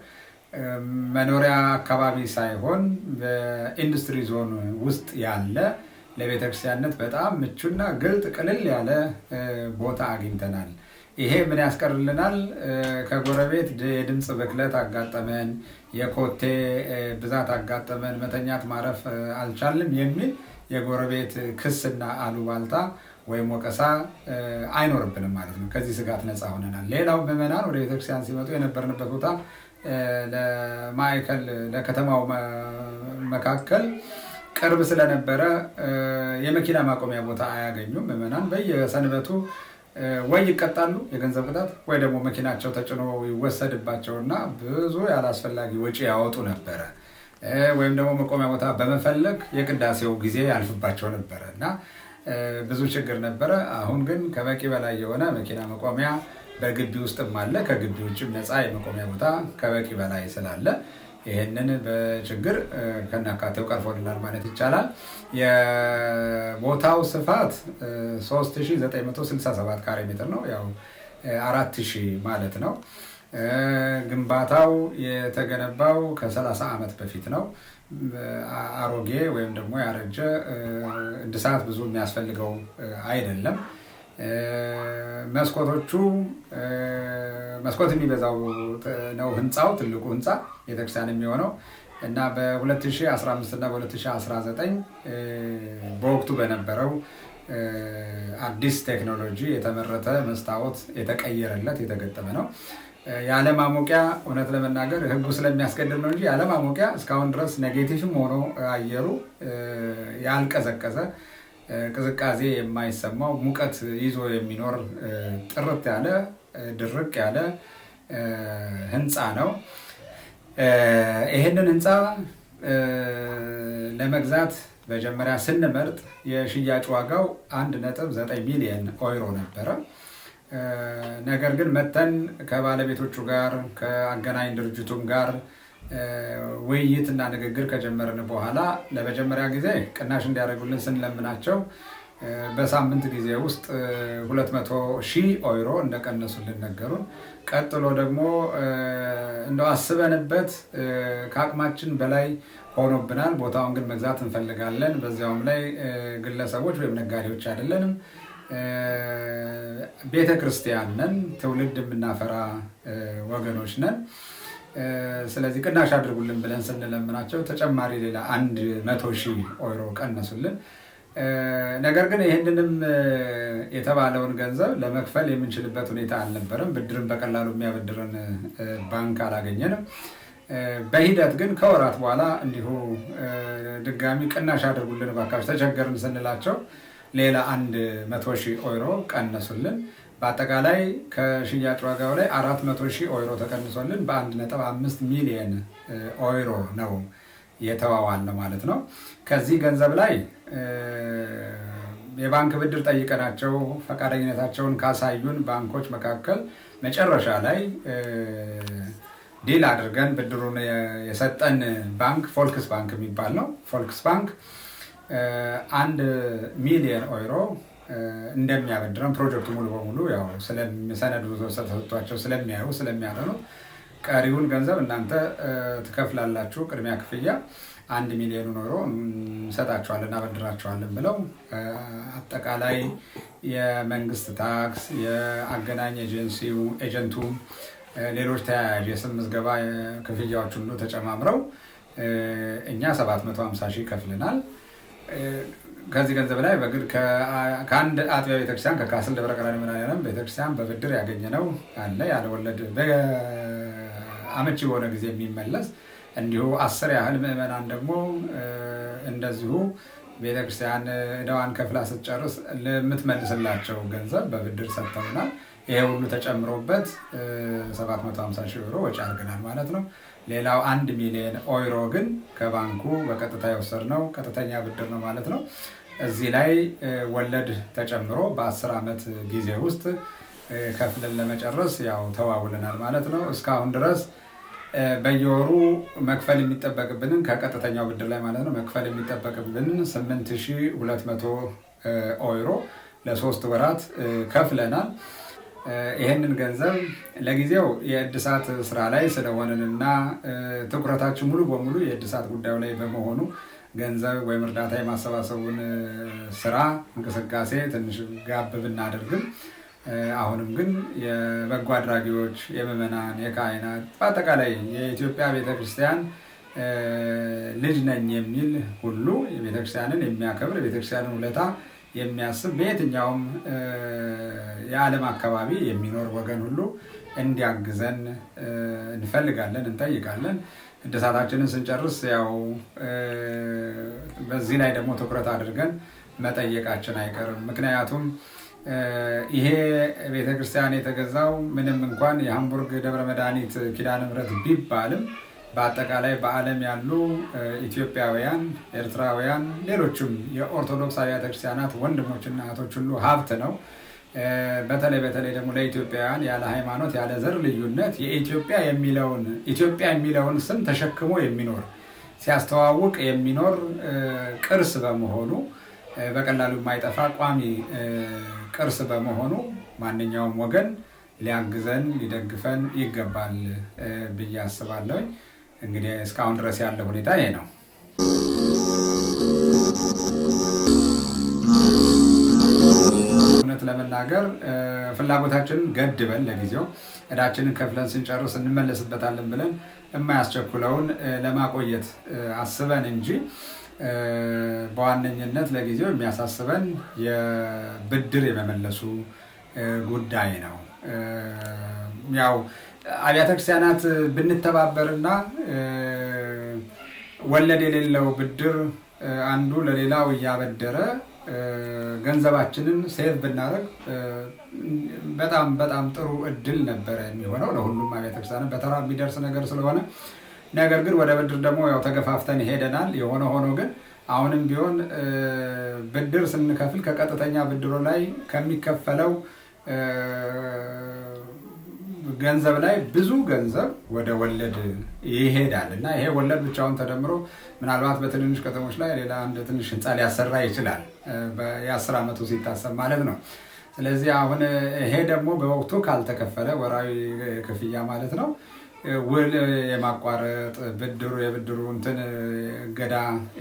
Speaker 2: መኖሪያ አካባቢ ሳይሆን በኢንዱስትሪ ዞን ውስጥ ያለ ለቤተክርስቲያንነት በጣም ምቹና ግልጥ ቅልል ያለ ቦታ አግኝተናል። ይሄ ምን ያስቀርልናል? ከጎረቤት የድምፅ ብክለት አጋጠመን፣ የኮቴ ብዛት አጋጠመን፣ መተኛት ማረፍ አልቻልም የሚል የጎረቤት ክስና አሉባልታ ወይም ወቀሳ አይኖርብንም ማለት ነው። ከዚህ ስጋት ነፃ ሆነናል። ሌላው ምዕመናን ወደ ቤተክርስቲያን ሲመጡ የነበርንበት ቦታ ለማዕከል ለከተማው መካከል ቅርብ ስለነበረ የመኪና ማቆሚያ ቦታ አያገኙም። ምዕመናን በየሰንበቱ ወይ ይቀጣሉ የገንዘብ ቅጣት፣ ወይ ደግሞ መኪናቸው ተጭኖ ይወሰድባቸውና ብዙ ያላስፈላጊ ወጪ ያወጡ ነበረ። ወይም ደግሞ መቆሚያ ቦታ በመፈለግ የቅዳሴው ጊዜ ያልፍባቸው ነበረ እና ብዙ ችግር ነበረ። አሁን ግን ከበቂ በላይ የሆነ መኪና መቆሚያ በግቢ ውስጥም አለ፣ ከግቢ ውጭም ነፃ የመቆሚያ ቦታ ከበቂ በላይ ስላለ ይህንን በችግር ከናካቴው ቀርፎልናል ማለት ይቻላል። የቦታው ስፋት 3967 ካሬ ሜትር ነው፣ ያው 4000 ማለት ነው። ግንባታው የተገነባው ከ30 ዓመት በፊት ነው። አሮጌ ወይም ደግሞ ያረጀ እድሳት ብዙ የሚያስፈልገው አይደለም። መስኮት የሚበዛው ነው ህንፃው፣ ትልቁ ህንፃ ቤተክርስቲያን የሚሆነው እና በ2015 እና በ2019 በወቅቱ በነበረው አዲስ ቴክኖሎጂ የተመረተ መስታወት የተቀየረለት የተገጠመ ነው። ያለማሞቂያ እውነት ለመናገር ህጉ ስለሚያስገድድ ነው እንጂ ያለማሞቂያ እስካሁን ድረስ ኔጌቲቭም ሆኖ አየሩ ያልቀዘቀዘ ቅዝቃዜ የማይሰማው ሙቀት ይዞ የሚኖር ጥርት ያለ ድርቅ ያለ ህንፃ ነው። ይህንን ህንፃ ለመግዛት መጀመሪያ ስንመርጥ የሽያጭ ዋጋው 1.9 ሚሊዮን ዩሮ ነበረ። ነገር ግን መተን ከባለቤቶቹ ጋር ከአገናኝ ድርጅቱም ጋር ውይይት እና ንግግር ከጀመርን በኋላ ለመጀመሪያ ጊዜ ቅናሽ እንዲያደርጉልን ስንለምናቸው በሳምንት ጊዜ ውስጥ 200,000 ዩሮ እንደቀነሱልን ነገሩን። ቀጥሎ ደግሞ እንደው አስበንበት ከአቅማችን በላይ ሆኖብናል፣ ቦታውን ግን መግዛት እንፈልጋለን፣ በዚያውም ላይ ግለሰቦች ወይም ነጋዴዎች አይደለንም፣ ቤተ ክርስቲያን ነን፣ ትውልድ የምናፈራ ወገኖች ነን፣ ስለዚህ ቅናሽ አድርጉልን ብለን ስንለምናቸው ተጨማሪ ሌላ 100,000 ዩሮ ቀነሱልን። ነገር ግን ይህንንም የተባለውን ገንዘብ ለመክፈል የምንችልበት ሁኔታ አልነበረም። ብድርን በቀላሉ የሚያበድረን ባንክ አላገኘንም። በሂደት ግን ከወራት በኋላ እንዲሁ ድጋሚ ቅናሽ አድርጉልን እባካችሁ ተቸገርን ስንላቸው ሌላ 100,000 ዩሮ ቀነሱልን። በአጠቃላይ ከሽያጭ ዋጋው ላይ 400,000 ዩሮ ተቀንሶልን በ1.5 ሚሊዮን ዩሮ ነው የተዋዋል ነው ማለት ነው። ከዚህ ገንዘብ ላይ የባንክ ብድር ጠይቀናቸው ፈቃደኝነታቸውን ካሳዩን ባንኮች መካከል መጨረሻ ላይ ዲል አድርገን ብድሩን የሰጠን ባንክ ፎልክስ ባንክ የሚባል ነው። ፎልክስ ባንክ 1 ሚሊዮን ዩሮ እንደሚያበድረን ፕሮጀክቱ ሙሉ በሙሉ ያው ሰነዱ ተሰጥቷቸው ስለሚያዩ ስለሚያጠኑት ቀሪውን ገንዘብ እናንተ ትከፍላላችሁ ቅድሚያ ክፍያ፣ 1 ሚሊዮን ኖሮ እንሰጣቸዋለን እናበድራቸዋለን ብለው አጠቃላይ የመንግስት ታክስ፣ የአገናኝ ኤጀንቱ፣ ሌሎች ተያያዥ የስም ምዝገባ ክፍያዎች ሁሉ ተጨማምረው እኛ 750 ሺህ ከፍለናል። ከዚህ ገንዘብ ላይ በግድ ከአንድ አጥቢያ ቤተክርስቲያን ከካስል ደብረ ቀራንዮ መድኃኔዓለም ቤተክርስቲያን በብድር ያገኘነው አለ ያለ ወለድ በአመቺ በሆነ ጊዜ የሚመለስ እንዲሁ 10 ያህል ምዕመናን ደግሞ እንደዚሁ ቤተክርስቲያን ዕዳዋን ከፍላ ስትጨርስ ለምትመልስላቸው ገንዘብ በብድር ሰጥተውናል። ይሄ ሁሉ ተጨምሮበት 750 ሺህ ዩሮ ወጪ አድርገናል ማለት ነው። ሌላው 1 ሚሊዮን ዩሮ ግን ከባንኩ በቀጥታ የወሰድነው ቀጥተኛ ብድር ነው ማለት ነው። እዚህ ላይ ወለድ ተጨምሮ በ10 ዓመት ጊዜ ውስጥ ከፍለን ለመጨረስ ያው ተዋውለናል ማለት ነው። እስካሁን ድረስ በየወሩ መክፈል የሚጠበቅብንን ከቀጥተኛው ብድር ላይ ማለት ነው መክፈል የሚጠበቅብንን 8200 ዩሮ ለ3 ወራት ከፍለናል። ይህንን ገንዘብ ለጊዜው የእድሳት ስራ ላይ ስለሆነንና ትኩረታችን ሙሉ በሙሉ የእድሳት ጉዳዩ ላይ በመሆኑ ገንዘብ ወይም እርዳታ የማሰባሰቡን ስራ እንቅስቃሴ ትንሽ ጋብ ብናደርግም አሁንም ግን የበጎ አድራጊዎች፣ የምዕመናን፣ የካህናት በአጠቃላይ የኢትዮጵያ ቤተክርስቲያን ልጅ ነኝ የሚል ሁሉ የቤተክርስቲያንን የሚያከብር የቤተክርስቲያንን ውለታ የሚያስብ በየትኛውም የዓለም አካባቢ የሚኖር ወገን ሁሉ እንዲያግዘን እንፈልጋለን፣ እንጠይቃለን። እድሳታችንን ስንጨርስ ያው በዚህ ላይ ደግሞ ትኩረት አድርገን መጠየቃችን አይቀርም። ምክንያቱም ይሄ ቤተክርስቲያን የተገዛው ምንም እንኳን የሃምቡርግ ደብረ መድኃኒት ኪዳነ ምሕረት ቢባልም በአጠቃላይ በዓለም ያሉ ኢትዮጵያውያን፣ ኤርትራውያን፣ ሌሎችም የኦርቶዶክስ አብያተ ክርስቲያናት ወንድሞችና እህቶች ሁሉ ሀብት ነው። በተለይ ደግሞ ለኢትዮጵያውያን ያለ ሃይማኖት ያለ ዘር ልዩነት የኢትዮጵያ የሚለውን ስም ተሸክሞ የሚኖር ሲያስተዋውቅ የሚኖር ቅርስ በመሆኑ በቀላሉ የማይጠፋ ቋሚ ቅርስ በመሆኑ ማንኛውም ወገን ሊያግዘን ሊደግፈን ይገባል ብዬ አስባለሁ። እንግዲህ እስካሁን ድረስ ያለው ሁኔታ ይሄ ነው። እውነት ለመናገር ፍላጎታችንን ገድበን ለጊዜው ዕዳችንን ከፍለን ስንጨርስ እንመለስበታለን ብለን የማያስቸኩለውን ለማቆየት አስበን እንጂ በዋነኝነት ለጊዜው የሚያሳስበን የብድር የመመለሱ ጉዳይ ነው። ያው አብያተ ክርስቲያናት ብንተባበርና ወለድ የሌለው ብድር አንዱ ለሌላው እያበደረ ገንዘባችንን ሴቭ ብናደርግ በጣም ጥሩ እድል ነበረ የሚሆነው ለሁሉም አብያተ ክርስቲያናት በተራ የሚደርስ ነገር ስለሆነ። ነገር ግን ወደ ብድር ደግሞ ያው ተገፋፍተን ሄደናል። የሆነ ሆኖ ግን አሁንም ቢሆን ብድር ስንከፍል ከቀጥተኛ ብድሮ ላይ ከሚከፈለው ገንዘብ ላይ ብዙ ገንዘብ ወደ ወለድ ይሄዳል እና ይሄ ወለድ ብቻውን ተደምሮ ምናልባት በትንንሽ ከተሞች ላይ ሌላ አንድ ትንሽ ህንፃ ሊያሰራ ይችላል የ10 ዓመቱ ሲታሰብ ማለት ነው። ስለዚህ አሁን ይሄ ደግሞ በወቅቱ ካልተከፈለ ወራዊ ክፍያ ማለት ነው ውል የማቋረጥ የብድሩ እንትን እገዳ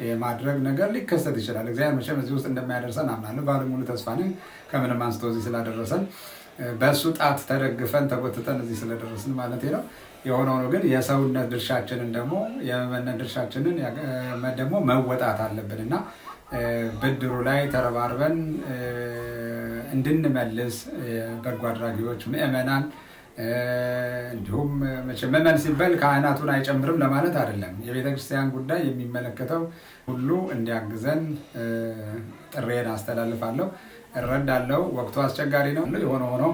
Speaker 2: የማድረግ ነገር ሊከሰት ይችላል። እግዚአብሔር መቼም እዚህ ውስጥ እንደማያደርሰን አምናለሁ። ባለሙሉ ተስፋ ነኝ። ከምንም አንስቶ እዚህ ስላደረሰን በእሱ ጣት ተደግፈን ተጎትተን እዚህ ስለደረስን ማለት ነው። የሆነው ግን የሰውነት ድርሻችንን ደግሞ የመመነት ድርሻችንን ደግሞ መወጣት አለብን እና ብድሩ ላይ ተረባርበን እንድንመልስ በጎ አድራጊዎች፣ ምዕመናን እንዲሁም ምዕመን ሲባል ካህናቱን አይጨምርም ለማለት አይደለም። የቤተ ክርስቲያን ጉዳይ የሚመለከተው ሁሉ እንዲያግዘን ጥሬን አስተላልፋለሁ፣ እረዳለሁ። ወቅቱ አስቸጋሪ ነው። የሆነ ሆኖ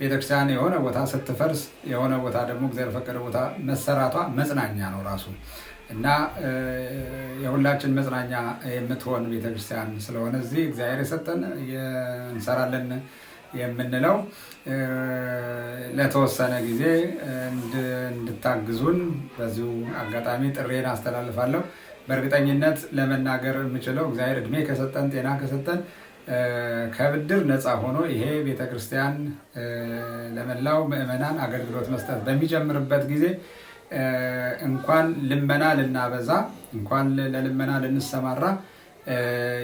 Speaker 2: ቤተክርስቲያን የሆነ ቦታ ስትፈርስ የሆነ ቦታ ደግሞ እግዚአብሔር ፈቀደ ቦታ መሰራቷ መጽናኛ ነው ራሱ እና የሁላችን መጽናኛ የምትሆን ቤተክርስቲያን ስለሆነ እዚህ እግዚአብሔር የሰጠን እንሰራለን የምንለው ለተወሰነ ጊዜ እንድታግዙን በዚሁ አጋጣሚ ጥሬን አስተላልፋለሁ። በእርግጠኝነት ለመናገር የምችለው እግዚአብሔር እድሜ ከሰጠን ጤና ከሰጠን ከብድር ነፃ ሆኖ ይሄ ቤተክርስቲያን ለመላው ምዕመናን አገልግሎት መስጠት በሚጀምርበት ጊዜ እንኳን ልመና ልናበዛ እንኳን ለልመና ልንሰማራ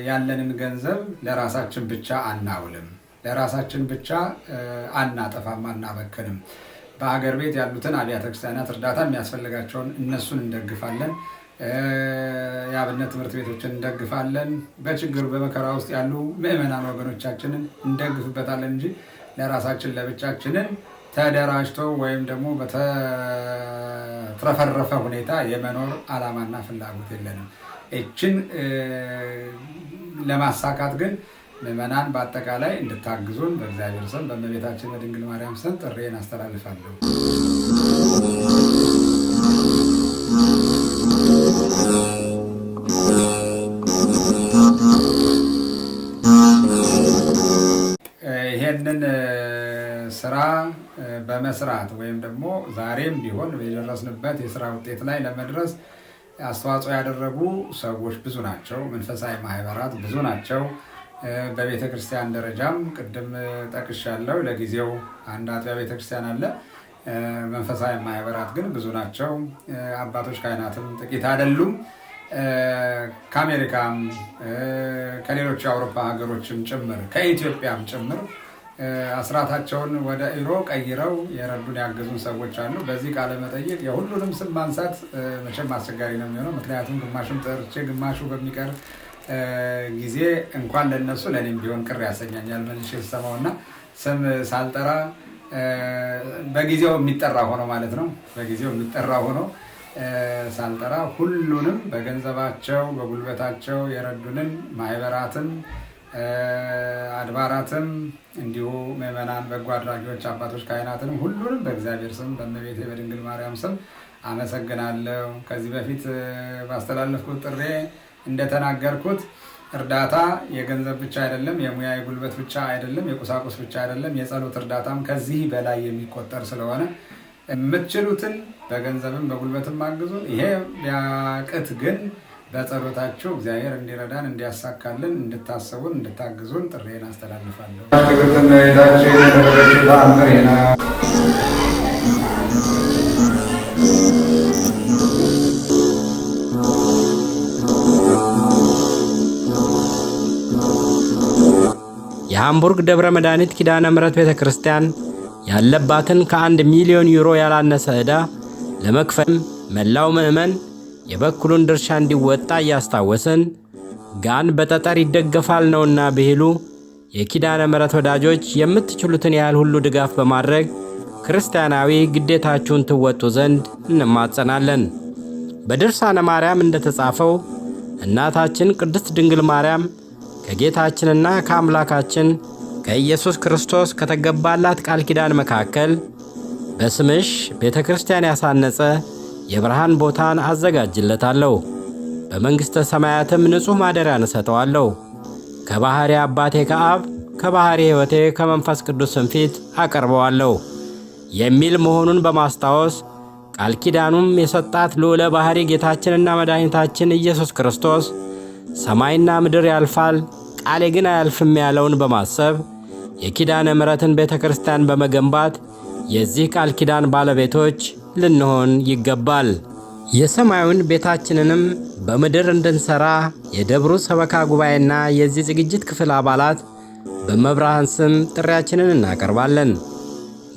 Speaker 2: ያለንን ገንዘብ ለራሳችን ብቻ አናውልም፣ ለራሳችን ብቻ አናጠፋም፣ አናበክንም። በሀገር ቤት ያሉትን አብያተ ክርስቲያናት እርዳታ የሚያስፈልጋቸውን እነሱን እንደግፋለን። የአብነት ትምህርት ቤቶችን እንደግፋለን። በችግር በመከራ ውስጥ ያሉ ምእመናን ወገኖቻችንን እንደግፍበታለን እንጂ ለራሳችን ለብቻችንን ተደራጅቶ ወይም ደግሞ በተትረፈረፈ ሁኔታ የመኖር ዓላማና ፍላጎት የለንም። እችን ለማሳካት ግን ምእመናን በአጠቃላይ እንድታግዙን በእግዚአብሔር ስም በእመቤታችን በድንግል ማርያም ስም ጥሪዬን አስተላልፋለሁ። ይሄንን ስራ በመስራት ወይም ደግሞ ዛሬም ቢሆን የደረስንበት የስራ ውጤት ላይ ለመድረስ አስተዋጽኦ ያደረጉ ሰዎች ብዙ ናቸው። መንፈሳዊ ማህበራት ብዙ ናቸው። በቤተ ክርስቲያን ደረጃም ቅድም ጠቅሻለሁ። ለጊዜው አንድ አጥቢያ ቤተ ክርስቲያን አለ። መንፈሳዊ ማህበራት ግን ብዙ ናቸው። አባቶች ካህናትም ጥቂት አይደሉም። ከአሜሪካም ከሌሎች የአውሮፓ ሀገሮችም ጭምር ከኢትዮጵያም ጭምር አስራታቸውን ወደ ኢሮ ቀይረው የረዱን ያገዙን ሰዎች አሉ። በዚህ ቃለ መጠይቅ የሁሉንም ስም ማንሳት መቼም አስቸጋሪ ነው የሚሆነው። ምክንያቱም ግማሹን ጠርቼ ግማሹ በሚቀር ጊዜ እንኳን ለነሱ ለኔም ቢሆን ቅር ያሰኛኛል መልሼ ስሰማውና ስም ሳልጠራ በጊዜው የሚጠራ ሆኖ ማለት ነው። በጊዜው የሚጠራ ሆኖ ሳልጠራ ሁሉንም በገንዘባቸው በጉልበታቸው የረዱንን ማህበራትን አድባራትም እንዲሁ ምእመናን በጎ አድራጊዎች አባቶች ካህናትንም ሁሉንም በእግዚአብሔር ስም በእመቤቴ በድንግል ማርያም ስም አመሰግናለሁ። ከዚህ በፊት ባስተላለፍኩት ጥሪ እንደተናገርኩት እርዳታ የገንዘብ ብቻ አይደለም፣ የሙያ የጉልበት ብቻ አይደለም፣ የቁሳቁስ ብቻ አይደለም። የጸሎት እርዳታም ከዚህ በላይ የሚቆጠር ስለሆነ የምትችሉትን በገንዘብም በጉልበትም አግዙን። ይሄ ቢያቅት ግን በጸሎታችሁ እግዚአብሔር እንዲረዳን እንዲያሳካልን እንድታስቡን እንድታግዙን ጥሪዬን አስተላልፋለሁ።
Speaker 1: የሃምቡርግ ደብረ መድኃኒት ኪዳነ ምሕረት ቤተ ክርስቲያን ያለባትን ከ1 ሚሊዮን ዩሮ ያላነሰ ዕዳ ለመክፈል መላው ምዕመን የበኩሉን ድርሻ እንዲወጣ እያስታወስን ጋን በጠጠር ይደገፋል ነውና ብሂሉ የኪዳነ ምሕረት ወዳጆች የምትችሉትን ያህል ሁሉ ድጋፍ በማድረግ ክርስቲያናዊ ግዴታችሁን ትወጡ ዘንድ እንማጸናለን። በድርሳነ ማርያም እንደተጻፈው እናታችን ቅድስት ድንግል ማርያም ከጌታችንና ከአምላካችን ከኢየሱስ ክርስቶስ ከተገባላት ቃል ኪዳን መካከል በስምሽ ቤተ ክርስቲያን ያሳነጸ የብርሃን ቦታን አዘጋጅለታለሁ፣ በመንግሥተ ሰማያትም ንጹሕ ማደሪያን እሰጠዋለሁ፣ ከባሕሪ አባቴ ከአብ ከባሕሪ ሕይወቴ ከመንፈስ ቅዱስም ፊት አቀርበዋለሁ የሚል መሆኑን በማስታወስ ቃል ኪዳኑም የሰጣት ልዑለ ባሕሪ ጌታችንና መድኃኒታችን ኢየሱስ ክርስቶስ ሰማይና ምድር ያልፋል ቃሌ ግን አያልፍም ያለውን በማሰብ የኪዳነ ምሕረትን ቤተ ክርስቲያን በመገንባት የዚህ ቃል ኪዳን ባለቤቶች ልንሆን ይገባል። የሰማዩን ቤታችንንም በምድር እንድንሰራ የደብሩ ሰበካ ጉባኤና የዚህ ዝግጅት ክፍል አባላት በመብርሃን ስም ጥሪያችንን እናቀርባለን።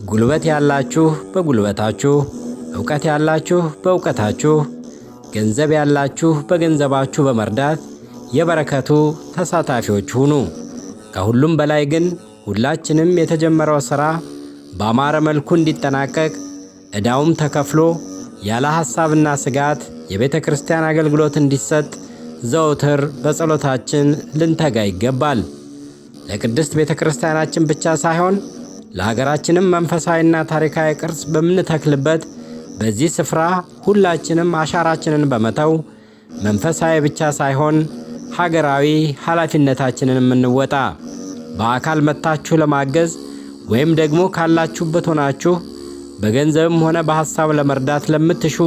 Speaker 1: ጉልበት ያላችሁ በጉልበታችሁ፣ ዕውቀት ያላችሁ በዕውቀታችሁ፣ ገንዘብ ያላችሁ በገንዘባችሁ በመርዳት የበረከቱ ተሳታፊዎች ሁኑ። ከሁሉም በላይ ግን ሁላችንም የተጀመረው ሥራ በአማረ መልኩ እንዲጠናቀቅ ዕዳውም ተከፍሎ ያለ ሐሳብና ስጋት የቤተ ክርስቲያን አገልግሎት እንዲሰጥ ዘወትር በጸሎታችን ልንተጋ ይገባል። ለቅድስት ቤተ ክርስቲያናችን ብቻ ሳይሆን ለሀገራችንም መንፈሳዊና ታሪካዊ ቅርስ በምንተክልበት በዚህ ስፍራ ሁላችንም አሻራችንን በመተው መንፈሳዊ ብቻ ሳይሆን ሀገራዊ ኃላፊነታችንን እንወጣ። በአካል መጥታችሁ ለማገዝ ወይም ደግሞ ካላችሁበት ሆናችሁ በገንዘብም ሆነ በሐሳብ ለመርዳት ለምትሹ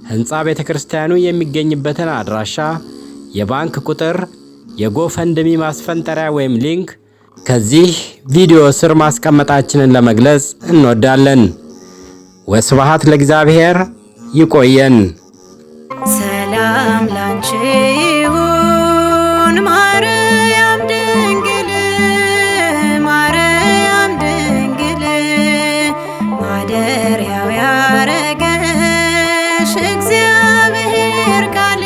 Speaker 1: ሕንፃ ቤተ ክርስቲያኑ የሚገኝበትን አድራሻ፣ የባንክ ቁጥር፣ የጎፈንድሚ ማስፈንጠሪያ ወይም ሊንክ ከዚህ ቪዲዮ ስር ማስቀመጣችንን ለመግለጽ እንወዳለን። ወስብሐት ለእግዚአብሔር። ይቆየን።
Speaker 11: ሰላም ላንቺ ይሁን ማርያም ድንግል ማርያም ድንግል ማደሪያው ያረገሽ እግዚአብሔር ቃል